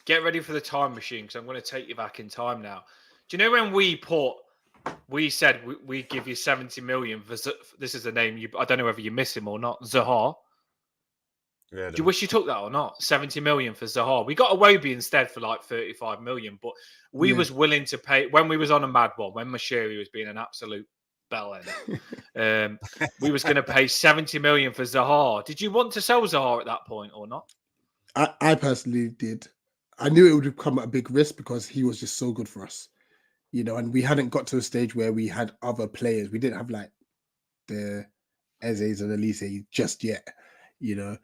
Get ready for the time machine because I'm going to take you back in time now. Do you know when we said we give you 70 million for this is a name I don't know whether you miss him or not, Zaha. Yeah, do you wish you took that or not? 70 million for Zaha. We got Iwobi instead for like 35 million, but we was willing to pay when we was on a mad one, when Mashiri was being an absolute bellend. We was going to pay 70 million for Zaha. Did you want to sell Zaha at that point or not? I personally did. I knew it would come at a big risk because he was just so good for us. You know, and we hadn't got to a stage where we had other players. We didn't have like the Eze's and Elise just yet, you know.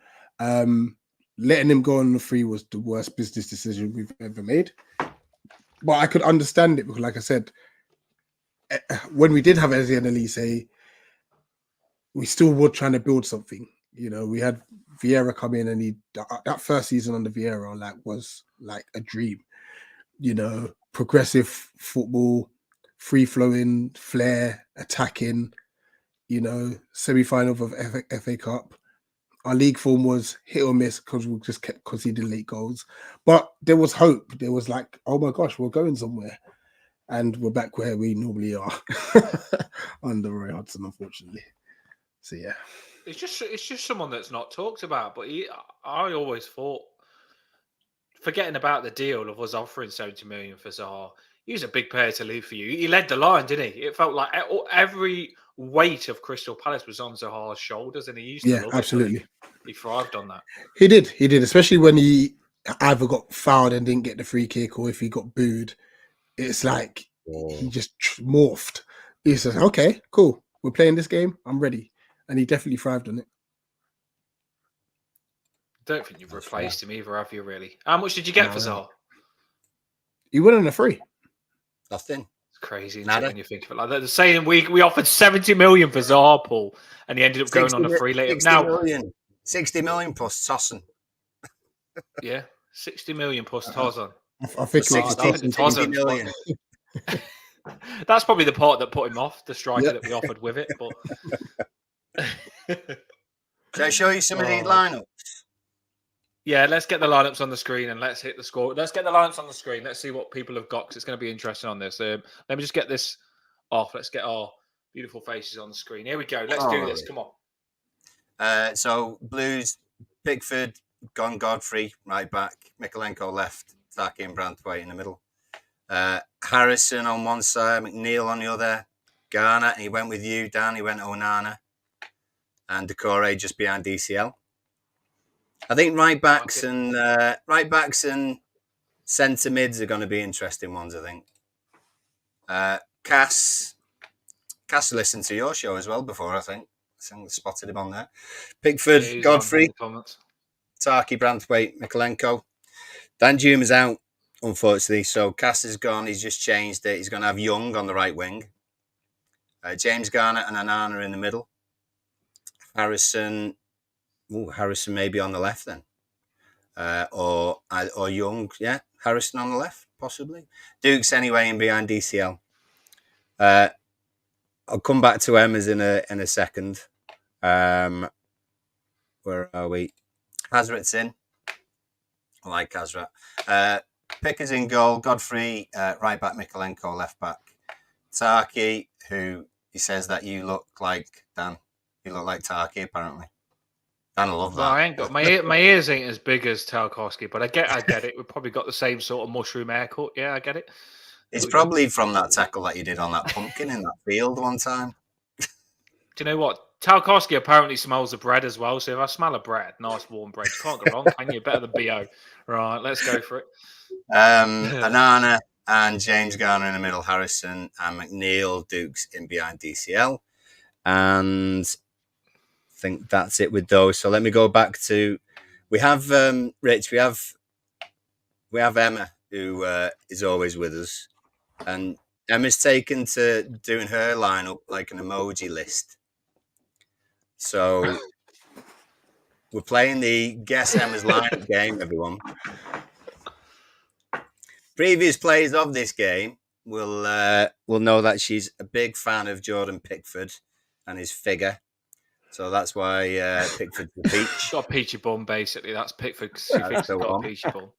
Letting him go on the free was the worst business decision we've ever made. But I could understand it because, like I said, when we did have Eze and Elise, we still were trying to build something. You know, we had Vieira come in and that first season under Vieira was like a dream, you know. Progressive football, free-flowing, flair, attacking, you know, semi-final of FA Cup. our league form was hit or miss because we just kept conceding late goals. But there was hope. There was like, oh my gosh, we're going somewhere. And we're back where we normally are under Roy Hodgson, unfortunately. So yeah. It's just someone that's not talked about. But I always thought, forgetting about the deal of us offering 70 million for Zaha, he was a big player to leave for you. He led the line, didn't he? It felt like every weight of Crystal Palace was on Zaha's shoulders, and he used to love absolutely. it. He thrived on that. He did, especially when he either got fouled and didn't get the free kick, or if he got booed. It's like he just morphed. He says, "Okay, cool, we're playing this game. I'm ready," and he definitely thrived on it. Don't think you've replaced him either, have you? Really? How much did you get for Zaha? He went on a free. Nothing. It's crazy when you think of it like that. They're saying we offered 70 million for Zaha, Paul, and he ended up going on a free later. 60 million plus Tossen. Yeah, 60 million plus Tossen. I think it was 60 million. That's probably the part that put him off, the striker that we offered with it. But Shall I show you some of these lineups? Yeah, let's get the lineups on the screen and let's hit the score. Let's get the lineups on the screen. Let's see what people have got, because it's going to be interesting on this. Let me just get this off. Let's get our beautiful faces on the screen. Here we go. Let's do this. Come on. So Blues, Pickford, Godfrey, right back, Mikalenko left, Taki and Branthwaite in the middle. Harrison on one side, McNeil on the other, Garner, and he went with you, Dan, he went Onana, and Decore just behind DCL. I think right backs and centre mids are going to be interesting ones, I think. Cass listened to your show as well before, I think. I spotted him on there. Pickford, Godfrey, Taki, Branthwaite, Mikalenko. Dan Juma's out, unfortunately, so Cass is gone. He's just changed it. He's going to have Young on the right wing. James Garner and Onana in the middle. Harrison maybe on the left then. Or Young, yeah. Harrison on the left, possibly. Dukes anyway in behind DCL. I'll come back to Emma's in a second. Where are we? Hazrat's in. I like Hazrat. Picker's in goal. Godfrey, right back. Mikalenko, left back. Taki, who he says that you look like, Dan. You look like Taki, apparently. Dan, I love that. Well, I ain't got my ears ain't as big as Tarkowski, but I get it. We've probably got the same sort of mushroom haircut. Yeah, I get it. It's probably from that tackle that you did on that pumpkin in that field one time. Do you know what? Tarkowski apparently smells of bread as well. So if I smell of bread, nice warm bread, you can't go wrong, can you? Better than BO. Right, let's go for it. Onana and James Garner in the middle, Harrison and McNeil, Dukes in behind DCL. And I think that's it with those. So let me go back to, we have Rich, we have Emma, who is always with us. And Emma's taken to doing her lineup like an emoji list. So we're playing the Guess Emma's lineup game, everyone. Previous players of this game will know that she's a big fan of Jordan Pickford and his figure. So that's why Pickford's the peach. Got a peachy bum, basically. That's Pickford because she thinks he's got a peachy bum.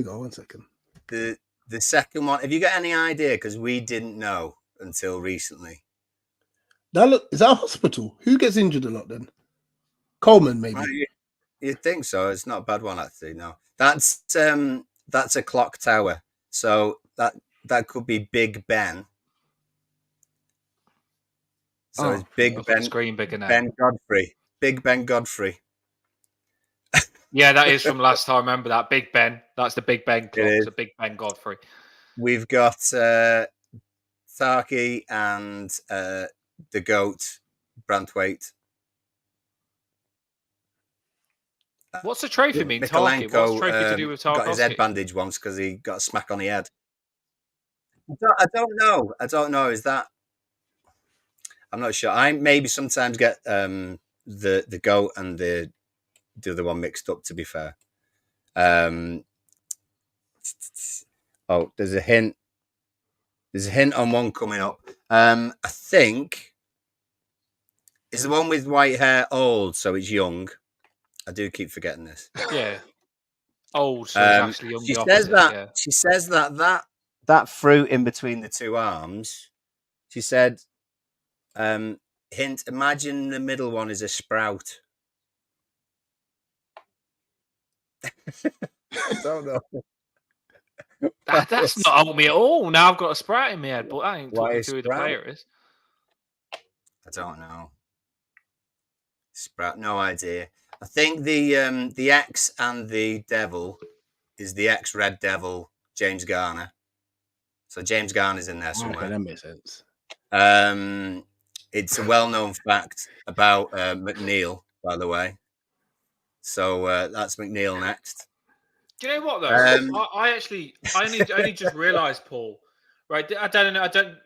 One second. The second one, have you got any idea? Because we didn't know until recently. Is that a hospital? Who gets injured a lot then? Coleman, maybe. You'd think so. It's not a bad one, actually. No, that's a clock tower. So that could be Big Ben. So it's Big Ben. Screen bigger now. Ben Godfrey. Big Ben Godfrey. Yeah, that is from last time. I remember that. Big Ben. That's the Big Ben clock. It's a Big Ben Godfrey. We've got Taki and the GOAT, Branthwaite. What's the trophy mean? Taki? What's the trophy to do with Tarkowski? Got his head bandaged once because he got a smack on the head. I don't know. Is that? I'm not sure. I maybe sometimes get the GOAT and the other one mixed up, to be fair. There's a hint. There's a hint on one coming up. I think Is the one with white hair old, so it's young? I do keep forgetting this. Yeah. Old, so he's actually young. She The says opposite. that. Yeah. She says that fruit in between the two arms. She said, "Hint. Imagine the middle one is a sprout." I don't know. That's not helped me at all. Now I've got a sprout in my head, but I ain't Why talking a to who the sprout? player is. I don't know. Sprout, no idea. I think the X and the devil is the X Red Devil, James Garner. So James Garner's in there Okay, somewhere. that makes sense. It's a well-known fact about McNeil, by the way. So that's McNeil next. Do you know what though? I only just realised, Paul. Right, I don't know. I don't.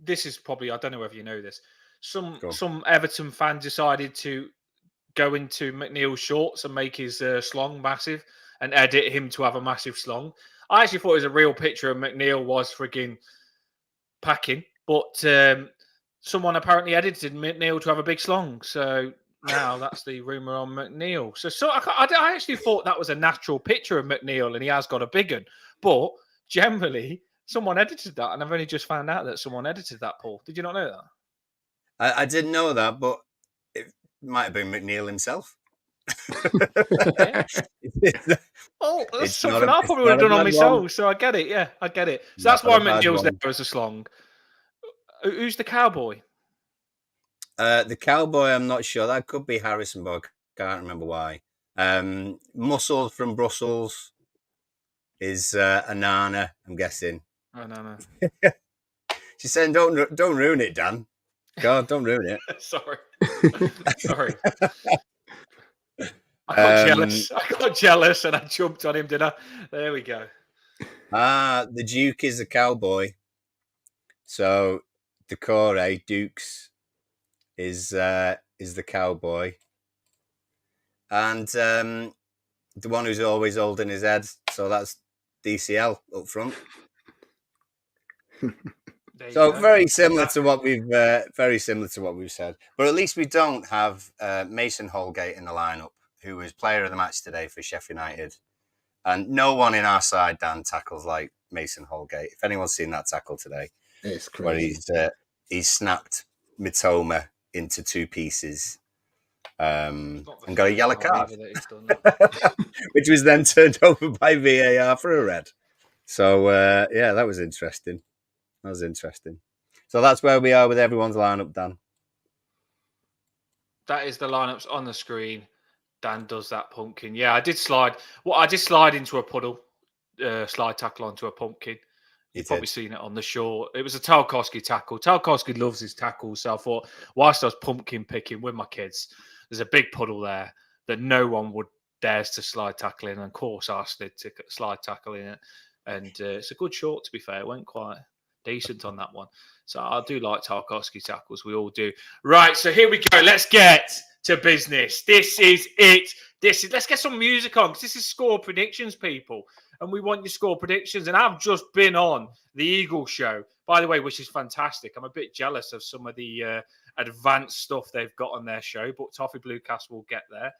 This is probably I don't know whether you know this. Some Everton fan decided to go into McNeil's shorts and make his slong massive and edit him to have a massive slong. I actually thought it was a real picture of McNeil was frigging packing, but someone apparently edited McNeil to have a big slong. So now that's the rumor on McNeil. So I actually thought that was a natural picture of McNeil, and he has got a big one. But generally, someone edited that, and I've only just found out that someone edited that. Paul, did you not know that? I didn't know that, but it might have been McNeil himself. Yeah. Oh, that's It's something not a- I it's probably would have not a done on bad myself. one. So I get it. Yeah, I get it. So Not that's why a bad McNeil's one. there as a slong. Who's the cowboy? The cowboy, I'm not sure. That could be Harrison, but I can't remember why. Muscle from Brussels is Anana, I'm guessing. Oh no. She's saying, don't ruin it, Dan. God, don't ruin it. Sorry. I got jealous. I got jealous and I jumped on him, did I? There we go. The Duke is the cowboy. So Decore Dukes is the cowboy. And the one who's always holding his head. So that's DCL up front. So very similar to what we've said, but at least we don't have Mason Holgate in the lineup, who was player of the match today for Sheffield United, and no one in our side, Dan, tackles like Mason Holgate. If anyone's seen that tackle today, It's crazy. where he's snapped Mitoma into two pieces, and got a yellow card, which was then turned over by VAR for a red. So yeah, that was interesting. So that's where we are with everyone's lineup, Dan. That is the lineups on the screen. Dan does that pumpkin. Yeah, I did slide. Well, I did slide into a puddle, slide tackle onto a pumpkin. You've probably seen it on the shore. It was a Tarkowski tackle. Tarkowski loves his tackles. So I thought, whilst I was pumpkin picking with my kids, there's a big puddle there that no one would dares to slide tackle in. And of course, I slid to slide tackle in it. And it's a good short, to be fair. It went quite decent on that one. So I do like Tarkowski tackles. We all do. Right, so here we go. Let's get to business. This is it. Let's get some music on, because this is score predictions, people. And we want your score predictions. And I've just been on the Eagles show, by the way, which is fantastic. I'm a bit jealous of some of the advanced stuff they've got on their show, but Toffee BLUECAST will get there.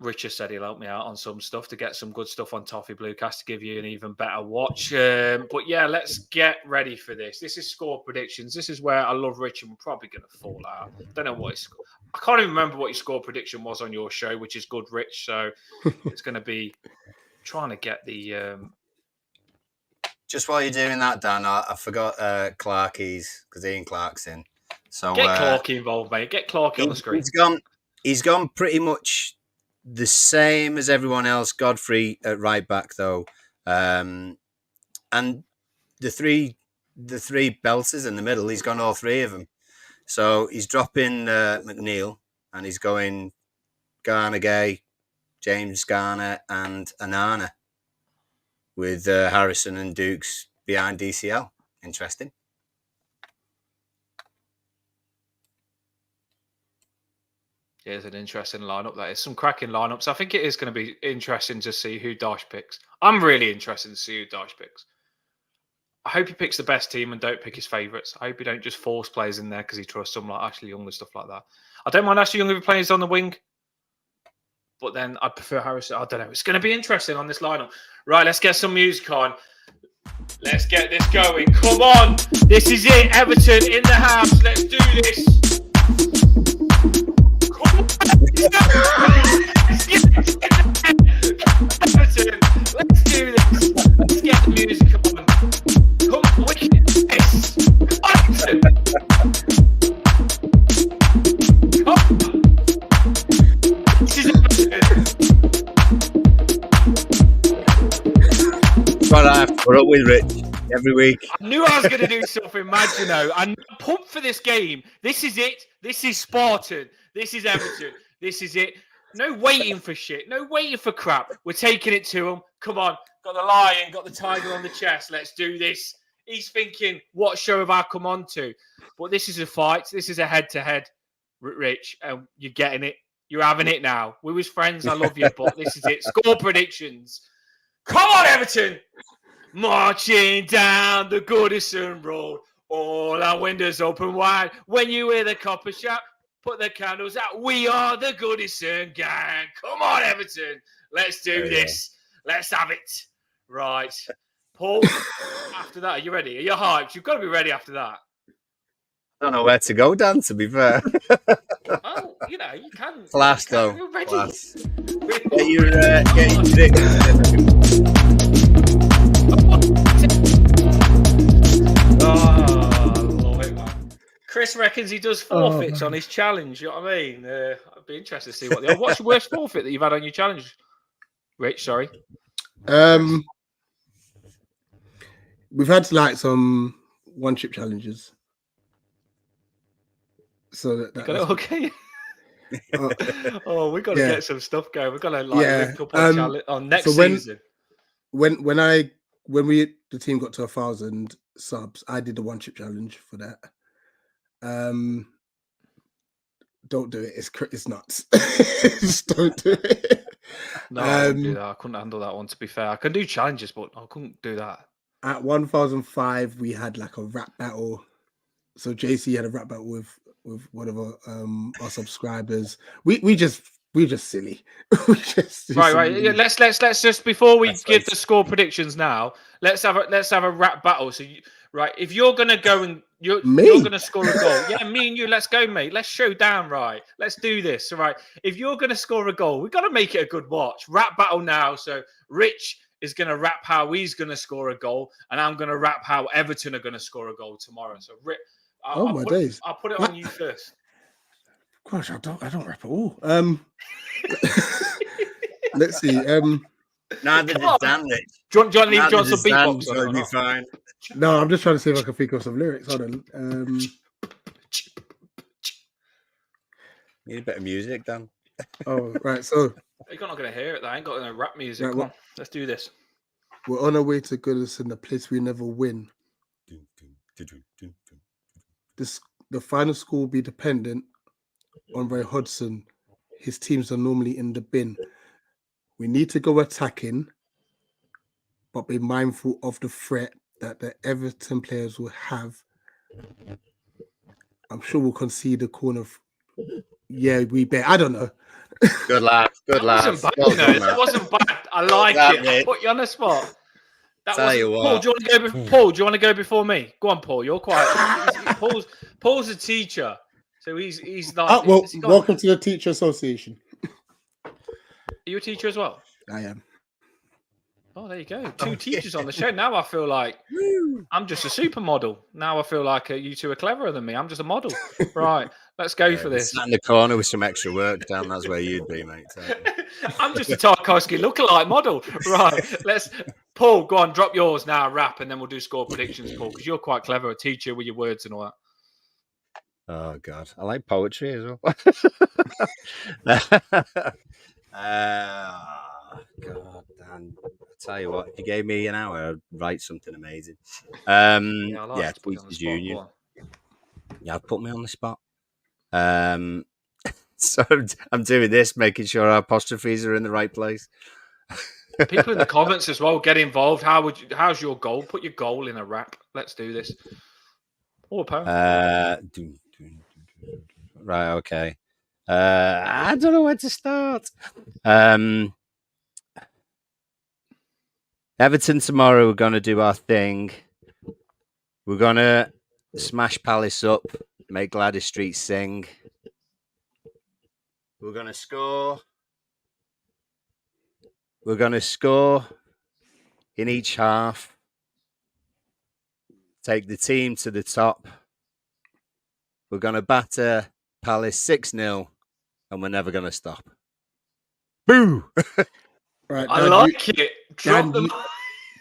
Richard said he'll help me out on some stuff to get some good stuff on Toffee BLUECAST to give you an even better watch. But yeah, let's get ready for this. This is score predictions. This is where I love Richard. We're probably going to fall out. Don't know what I can't even remember what your score prediction was on your show, which is good, Rich. So it's going to be trying to get the. Just while you're doing that, Dan, I forgot Clarkey's, because Ian Clark's in. So get Clarkey involved, mate. Get Clarkey on the screen. He's gone pretty much the same as everyone else. Godfrey at right back, though, and the three belters in the middle. He's gone all three of them. So he's dropping McNeil, and he's going Garner Gay, James Garner, and Anana, with Harrison and Dukes behind DCL. Interesting. Yeah, it's an interesting lineup. That is some cracking lineups. I think it is going to be interesting to see who Dash picks. I'm really interested to see who Dash picks. I hope he picks the best team and don't pick his favourites. I hope he don't just force players in there because he trusts someone like Ashley Young and stuff like that. I don't mind Ashley Young if he plays on the wing, but then I prefer Harrison. I don't know. It's going to be interesting on this lineup. Right, let's get some music on. Let's get this going. Come on. This is it. Everton in the house. Let's do this. Come on. Everton, let's do this. Let's get the music on. Come on, we can do this. Everton. Come on. This is Everton. What I have to put up with, Rich, every week. I knew I was going to do something mad, you know. I'm pumped for this game. This is it. This is Spartan. This is Everton. This is it. No waiting for shit. No waiting for crap. We're taking it to them. Come on. Got the lion, got the tiger on the chest. Let's do this. He's thinking, what show have I come on to? But this is a fight. This is a head-to-head, Rich. And you're getting it. You're having it now. We was friends. I love you, but this is it. Score predictions. Come on, Everton! Marching down the Goodison Road, all our windows open wide. When you hear the copper shout, put the candles out. We are the Goodison gang. Come on, Everton. Let's do this. Let's have it. Right. Paul, after that, are you ready? Are you hyped? You've got to be ready after that. I don't know where to go, Dan, to be fair. Oh, you know, you can. Class, though. You're ready. Class. Get your predictions. Oh, I love it, man. Chris reckons he does forfeits on his challenge. You know what I mean? I'd be interested to see what. What's your worst forfeit that you've had on your challenge, Rich? Sorry. We've had like some one chip challenges. So that's okay. We got to get some stuff going. We've got to link up on next season. When the team got to 1,000 subs, I did the one chip challenge for that. Don't do it. It's nuts. Just don't do it. No, I couldn't do that. I couldn't handle that one. To be fair, I can do challenges, but I couldn't do that. At 1,005, we had like a rap battle. So JC had a rap battle with one of our subscribers. We just silly. Right. Yeah, let's just before we give the score predictions now. Let's have a rap battle. So if you're gonna go and you're gonna score a goal, yeah, me and you, let's go, mate. Let's show down, right? Let's do this, all right? If you're gonna score a goal, we've got to make it a good watch. Rap battle now. So Rich is gonna rap how he's gonna score a goal, and I'm gonna rap how Everton are gonna score a goal tomorrow. So I'll put it on you first. Gosh, I don't rap at all. Let's see. Neither did Dan, Rich. Do you want to leave John some beatbox? It'll be fine. No, I'm just trying to see if I can think of some lyrics. Hold on. Need a bit of music, Dan. Oh, right. So you're not going to hear it. I ain't got no rap music. Right, Come on, let's do this. We're on our way to Goodison, the place we never win. The final score will be dependent on Ray Hodgson. His teams are normally in the bin. We need to go attacking, but be mindful of the threat that the Everton players will have. I'm sure we'll concede the corner. Yeah, we bet. I don't know. Good lad. Good lad. That wasn't bad. I like it. I put you on the spot. Paul, do you want to go before me? Go on, Paul. You're quiet. Paul's a teacher, so he's like. Welcome to the Teacher Association. Are you a teacher as well? I am. Oh, there you go. Two teachers on the show. Now I feel like I'm just a supermodel. Now I feel like you two are cleverer than me. I'm just a model. Right. Let's go for this. Sat in the corner with some extra work, Dan. That's where you'd be, mate. I'm just a Tarkowski lookalike model. Right. Paul, go on, drop yours now, rap, and then we'll do score predictions, Paul, because you're quite clever, a teacher with your words and all that. Oh, God. I like poetry as well. God, Dan. I tell you what, if you gave me an hour, I'd write something amazing. Speakers Union. Yeah, put me on the spot. So I'm doing this, making sure our apostrophes are in the right place. People in the comments as well, get involved. How's your goal? Put your goal in a rap. Let's do this. Or pound. Right, okay. I don't know where to start. Everton tomorrow, we're going to do our thing. We're going to smash Palace up, make Gladys Street sing. We're going to score. We're going to score in each half. Take the team to the top. We're going to batter Palace 6-0, and we're never going to stop. Boo! Right, I like it.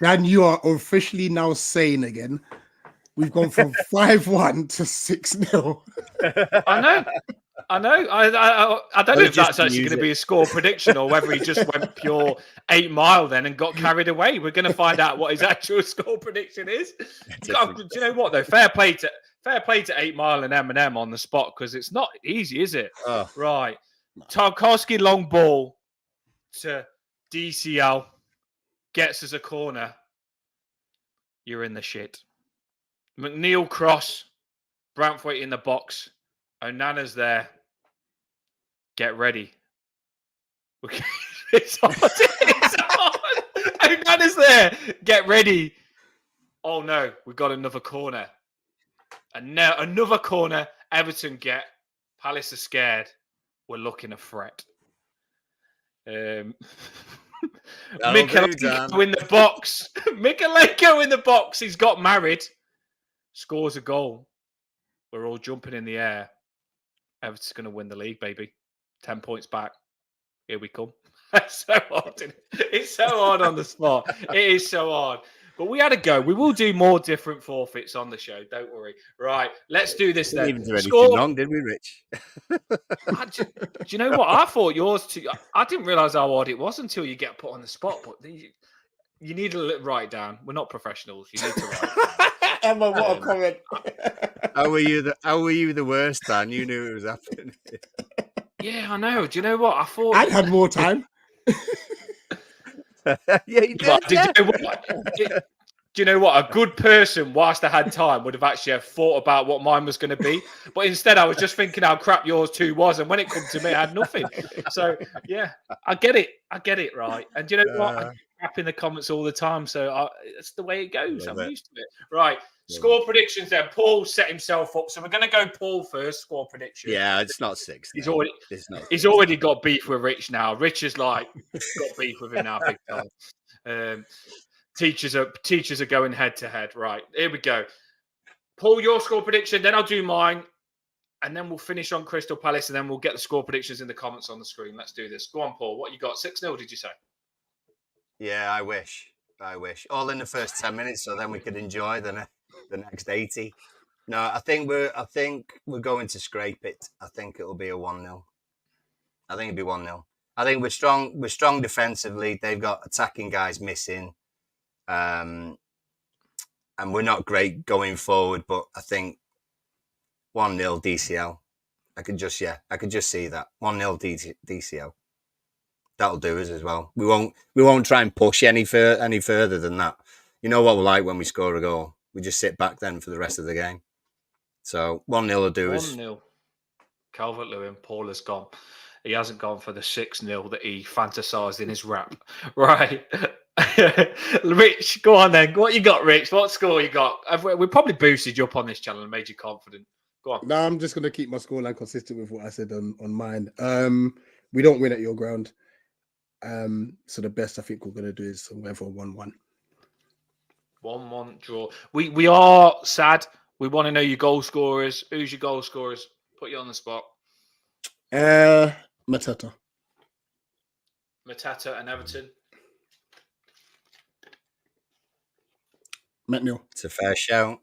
Dan, you are officially now saying again. We've gone from 5-1 to 6-0. I know. I don't know if that's actually going to be a score prediction or whether he just went pure 8 Mile then and got carried away. We're going to find out what his actual score prediction is. Do you know what though? Fair play to 8 Mile and Eminem on the spot, because it's not easy, is it? Oh. Right. Tarkowski long ball to DCL gets us a corner. You're in the shit. McNeil cross. Brantwaite in the box. Onana's there. Get ready. It's on. It's on. Onana's there. Get ready. Oh no, we've got another corner. And now another corner. Everton get. Palace are scared. We're looking a threat. Mikalenko in the box. Mikalenko in the box. He's got married. Scores a goal. We're all jumping in the air. Everton's going to win the league, baby. 10 points back. Here we come. It's so hard. It's so hard on the spot. It is so hard. But we had a go. We will do more different forfeits on the show. Don't worry. Right. Let's do this then. Didn't even do anything wrong, did we, Rich? Do you know what? I thought yours too. I didn't realise how hard it was until you get put on the spot. But you need to write it down. We're not professionals. You need to write it down. Emma, what a comment. How were you the worst, Dan? You knew it was happening. Yeah, I know. Do you know what? I thought I'd had more time. Yeah, you did. Do you know what? A good person, whilst I had time, would have actually have thought about what mine was going to be. But instead, I was just thinking how crap yours too was. And when it comes to me, I had nothing. So, yeah, I get it. Right. And do you know what? I get crap in the comments all the time. So it's the way it goes. I'm used to it. Right. Score predictions then. Paul set himself up. So we're going to go Paul first. Score prediction. Yeah, it's not 6. He's already got beef with Rich now. Rich is got beef with him now, big time. Teachers are going head to head. Right, here we go. Paul, your score prediction, then I'll do mine, and then we'll finish on Crystal Palace, and then we'll get the score predictions in the comments on the screen. Let's do this. Go on, Paul. What you got? 6-0, did you say? Yeah, I wish. All in the first 10 minutes, so then we could enjoy the next 80. No, I think we're going to scrape it. I think it'll be a 1-0. I think it'll be 1-0. I think we're strong. We're strong defensively. They've got attacking guys missing. And we're not great going forward, but I think 1-0 DCL. I could just see that 1-0 DCL. That'll do us as well. We won't try and push any further than that. You know what we're like when we score a goal. We just sit back then for the rest of the game. So 1-0 will do us. 1-0. Calvert-Lewin, Paul has gone. He hasn't gone for the 6-0 that he fantasised in his rap. Right. Rich, go on then. What you got, Rich? What score you got? We probably boosted you up on this channel and made you confident. Go on. No, I'm just going to keep my scoreline consistent with what I said on mine. We don't win at your ground. So the best I think we're going to do is whatever 1-1. 1-1 draw. We are sad. We want to know your goal scorers. Who's your goal scorers? Put you on the spot. Matata and Everton. McNeil. It's a fair shout.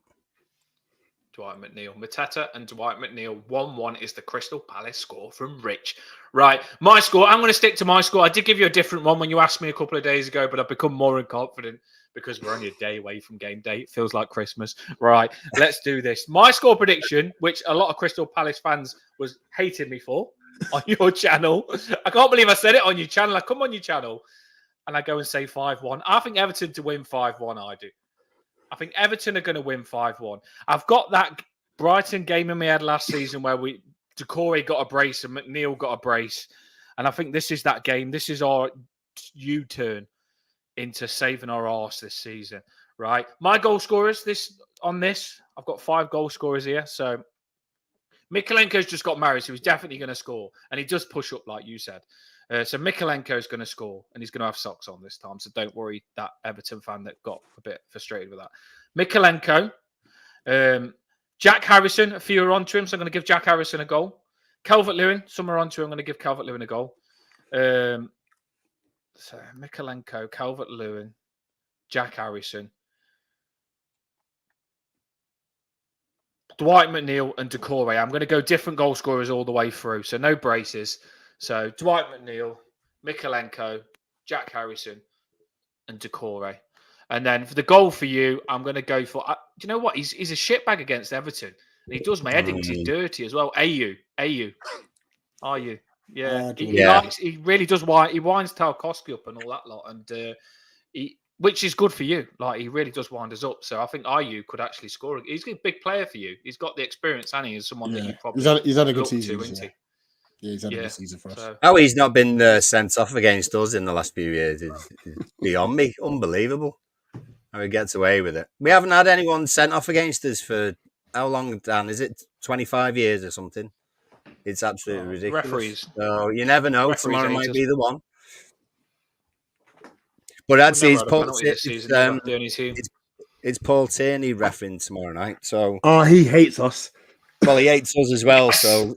Dwight McNeil. Matata and Dwight McNeil. 1-1 is the Crystal Palace score from Rich. Right. My score. I'm going to stick to my score. I did give you a different one when you asked me a couple of days ago, but I've become more confident because we're only a day away from game day. It feels like Christmas. Right. Let's do this. My score prediction, which a lot of Crystal Palace fans was hating me for on your channel. I can't believe I said it on your channel. I come on your channel. and I go and say 5-1. I think Everton to win 5-1. I do. I think Everton are going to win 5-1. I've got that Brighton game in my head last season where Decore got a brace and McNeil got a brace. And I think this is that game. This is our U-turn into saving our arse this season, right? My goal scorers I've got 5 goal scorers here. So Mikalenko's just got married, so he's definitely going to score. And he does push up, like you said. So Mikalenko's going to score, and he's going to have socks on this time. So don't worry, that Everton fan that got a bit frustrated with that. Mikalenko, Jack Harrison, a few are onto him, so I'm going to give Jack Harrison a goal. Calvert-Lewin, some are onto him, I'm going to give Calvert-Lewin a goal. So Mikalenko, Calvert-Lewin, Jack Harrison, Dwight McNeil and Decore. I'm going to go different goal scorers all the way through, so no braces. So Dwight McNeil, Mikalenko, Jack Harrison, and Decore. And then for the goal for you, I'm going to go for... do you know what? He's a shitbag against Everton. And he does my headings. He's dirty as well. AU. Are you? Yeah. He really does. He winds Tarkowski up and all that lot. And which is good for you. Like, he really does wind us up. So I think IU could actually score. He's a big player for you. He's got the experience, and he is someone that you probably he's had a good season, isn't he? Yeah, he's had a good season for us. So. How he's not been sent off against us in the last few years is beyond me. Unbelievable how he gets away with it. We haven't had anyone sent off against us for how long, Dan? Is it 25 years or something? It's absolutely ridiculous. Referees. So you never know. Tomorrow might be the one. But I'd say it's Paul Tierney refereeing tomorrow night. So he hates us. Well, he hates us as well. So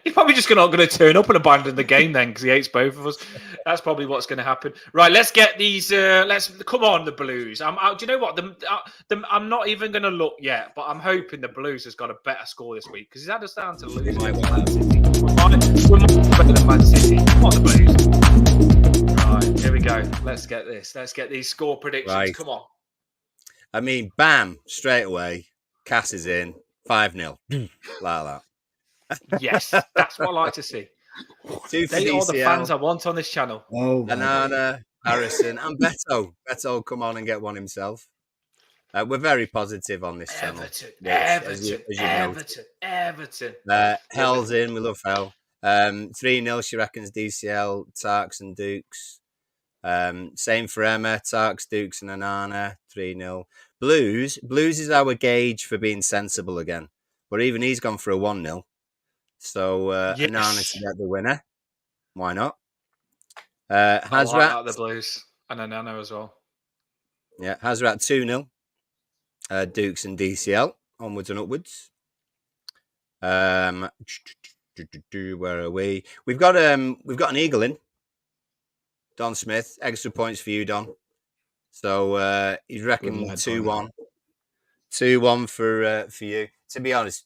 he's probably just not going to turn up and abandon the game then because he hates both of us. That's probably what's going to happen. Right, let's get these. Let's come on, the Blues. Do you know what? I'm not even going to look yet, but I'm hoping the Blues has got a better score this week because he's had us down to lose. We're more better than Man City. Come on, the Blues. Right, here we go. Let's get this. Let's get these score predictions. Right. Come on. I mean, bam, straight away. Cass is in 5-0, like that. Yes, that's what I like to see. They are the fans I want on this channel. Banana, Harrison, and Beto. Beto, come on and get one himself. We're very positive on this channel. Everton. Hell's in. We love Hell. 3-0. She reckons DCL, Tarks and Dukes. Same for Emma. Tarks, Dukes, and Anana. 3-0. Blues is our gauge for being sensible again. But even he's gone for a 1-0. So Anana to get the winner. Why not? Hazrat. I like the Blues. And Anana as well. Yeah, Hazrat 2-0. Dukes and DCL. Onwards and upwards. Where are we? We've got an eagle in. Don Smith. Extra points for you, Don. So he's reckoned 2-1. 2-1 for you. To be honest,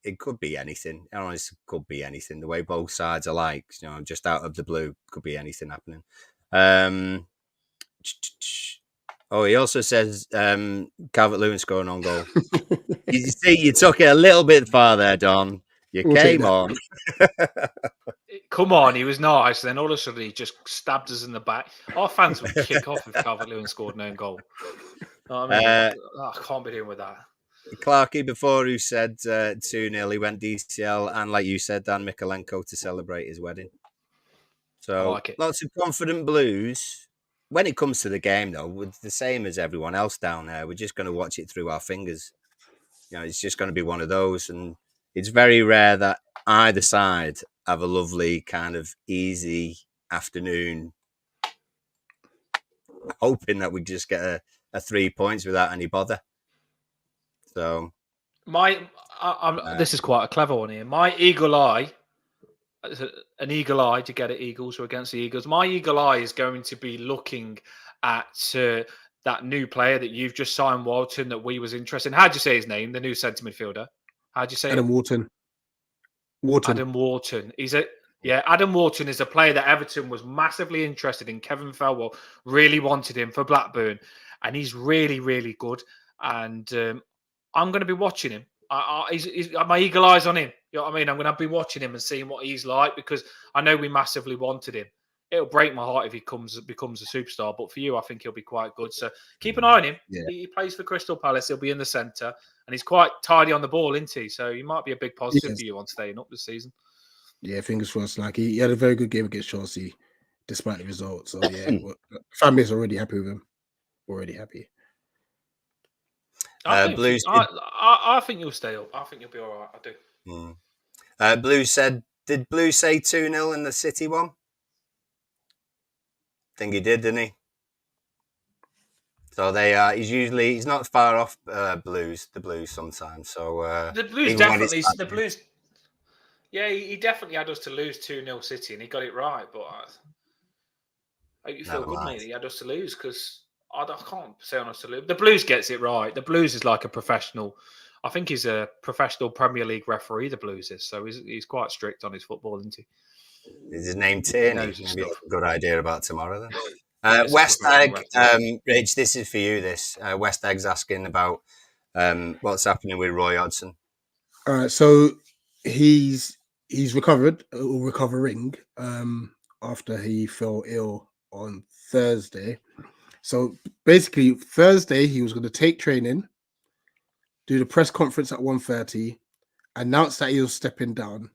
it could be anything. Honestly, could be anything. The way both sides are like, just out of the blue, could be anything happening. He also says Calvert-Lewin scoring on goal. You see, you took it a little bit far there, Don. You came on. Come on, he was nice. Then all of a sudden, he just stabbed us in the back. Our fans would kick off if Calvert-Lewin scored an own goal. I mean, I can't be doing with that. Clarkey before who said 2-0, he went DCL, and like you said, Dan Mikalenko to celebrate his wedding. So lots of confident Blues. When it comes to the game, though, we're the same as everyone else down there. We're just going to watch it through our fingers. It's just going to be one of those, and it's very rare that either side have a lovely kind of easy afternoon, hoping that we just get a 3 points without any bother. So, this is quite a clever one here. My eagle eye, an eagle eye to get at Eagles or against the Eagles. My eagle eye is going to be looking at that new player that you've just signed, Walton, that we was interested in. How'd you say his name? The new centre midfielder. How'd you say Adam Wharton. Adam Wharton. Adam Wharton is a player that Everton was massively interested in. Kevin Felwell really wanted him for Blackburn, and he's really, really good. And I'm going to be watching him. He's my eagle eyes on him. You know what I mean? I'm going to be watching him and seeing what he's like because I know we massively wanted him. it'll break my heart if he becomes a superstar. But for you, I think he'll be quite good. So keep an eye on him. Yeah. He plays for Crystal Palace. He'll be in the centre, and he's quite tidy on the ball, isn't he? So he might be a big positive for you on staying up this season. Yeah, fingers crossed. Like he had a very good game against Chelsea, despite the result. So yeah, family is already happy with him. Already happy. I think you'll stay up. I think you'll be all right. I do. Blue said, did Blue say 2-0 in the City one? I think he did, didn't he? So he's not far off the Blues sometimes. So the Blues definitely, yeah, he definitely had us to lose 2-0 City, and he got it right. But I hope you feel good, mate, that he had us to lose, because I can't say on us to lose. The Blues gets it right. The Blues is like a professional. I think he's a professional Premier League referee, the Blues is. So he's quite strict on his football, isn't he? Is his name Tierney? Maybe a good idea about tomorrow then. West Egg, Rich, this is for you. West Egg's asking about what's happening with Roy Hodgson. All right, so he's recovered or recovering after he fell ill on Thursday. So basically, Thursday he was going to take training, do the press conference at 1:30, announce that he was stepping down,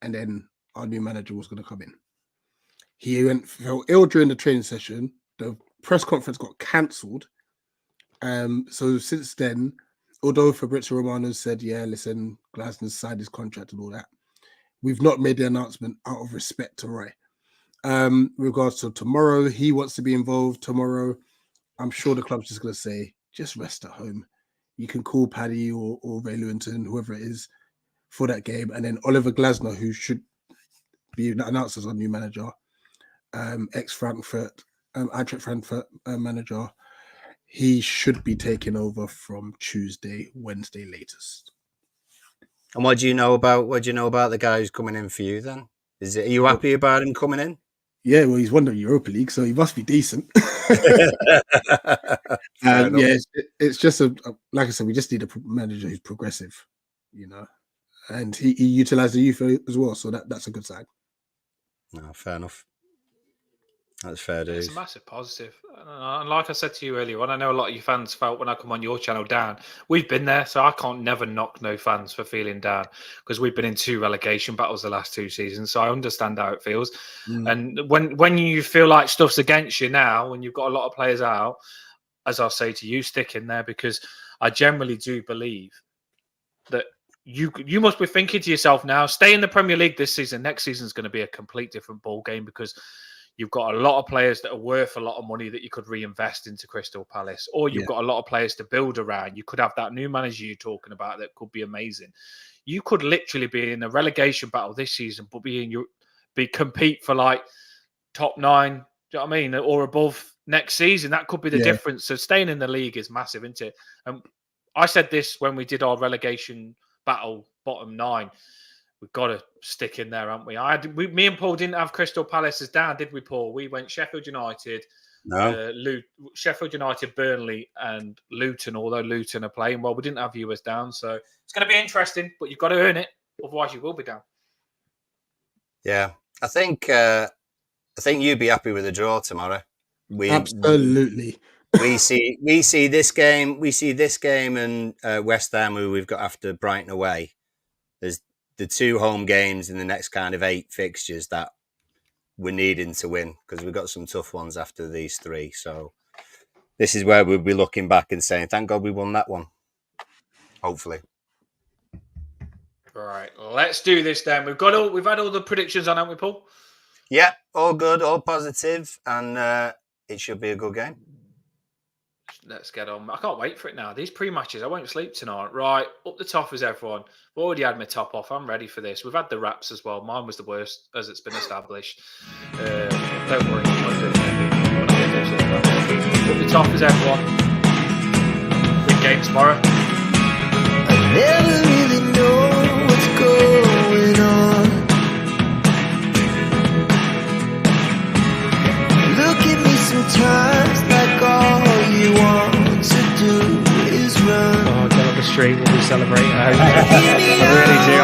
and then our new manager was going to come in. He fell ill during the training session. The press conference got cancelled. So since then, although Fabrizio Romano said, yeah, listen, Glasner's signed his contract and all that, we've not made the announcement out of respect to Roy. Regards to tomorrow, he wants to be involved tomorrow. I'm sure the club's just going to say, just rest at home. You can call Paddy or Ray Lewington, whoever it is, for that game. And then Oliver Glasner, who should be announced as our new manager, ex-Frankfurt, Eintracht Frankfurt manager, he should be taking over from Tuesday, Wednesday latest. And what do you know about the guy who's coming in for you then? Are you happy about him coming in? Yeah, well, he's won the Europa League, so he must be decent. It's just like I said, we just need a manager who's progressive, and he utilised the youth as well, so that's a good sign. No, fair enough. That's fair, dude. It's a massive positive. And like I said to you earlier, I know a lot of you fans felt when I come on your channel down. We've been there, so I can't never knock no fans for feeling down, because we've been in 2 relegation battles the last 2 seasons, so I understand how it feels. And when you feel like stuff's against you now, when you've got a lot of players out, as I'll say to you, stick in there, because I generally do believe that you must be thinking to yourself now, stay in the Premier League this season. Next season is going to be a complete different ball game, because you've got a lot of players that are worth a lot of money that you could reinvest into Crystal Palace, or you've got a lot of players to build around. You could have that new manager you're talking about that could be amazing. You could literally be in a relegation battle this season, but compete for like top 9, do you know what I mean, or above next season. That could be the difference. So staying in the league is massive, isn't it? I said this when we did our relegation battle, bottom 9. We've got to stick in there, haven't we? Me and Paul didn't have Crystal Palace as down, did we, Paul? We went Sheffield United, Sheffield United, Burnley, and Luton. Although Luton are playing well, we didn't have you as down, so it's going to be interesting. But you've got to earn it, otherwise you will be down. Yeah, I think you'd be happy with a draw tomorrow. Absolutely. We see this game. We see this game and West Ham, who we've got after Brighton away. There's the 2 home games in the next kind of 8 fixtures that we're needing to win, because we've got some tough ones after these 3. So this is where we'll be looking back and saying, thank God we won that one. Hopefully. All right, let's do this then. We've had all the predictions on, haven't we, Paul? Yeah, all good, all positive, and it should be a good game. Let's get on. I can't wait for it now. These pre-matches, I won't sleep tonight. Right, up the top is everyone. I've already had my top off. I'm ready for this. We've had the wraps as well. Mine was the worst, as it's been established. Don't worry. Up the top is everyone. Big game tomorrow. I never really know what's going on. Look at me sometimes like all you want to do is run. Oh, get on the street. We'll be celebrating. I really do.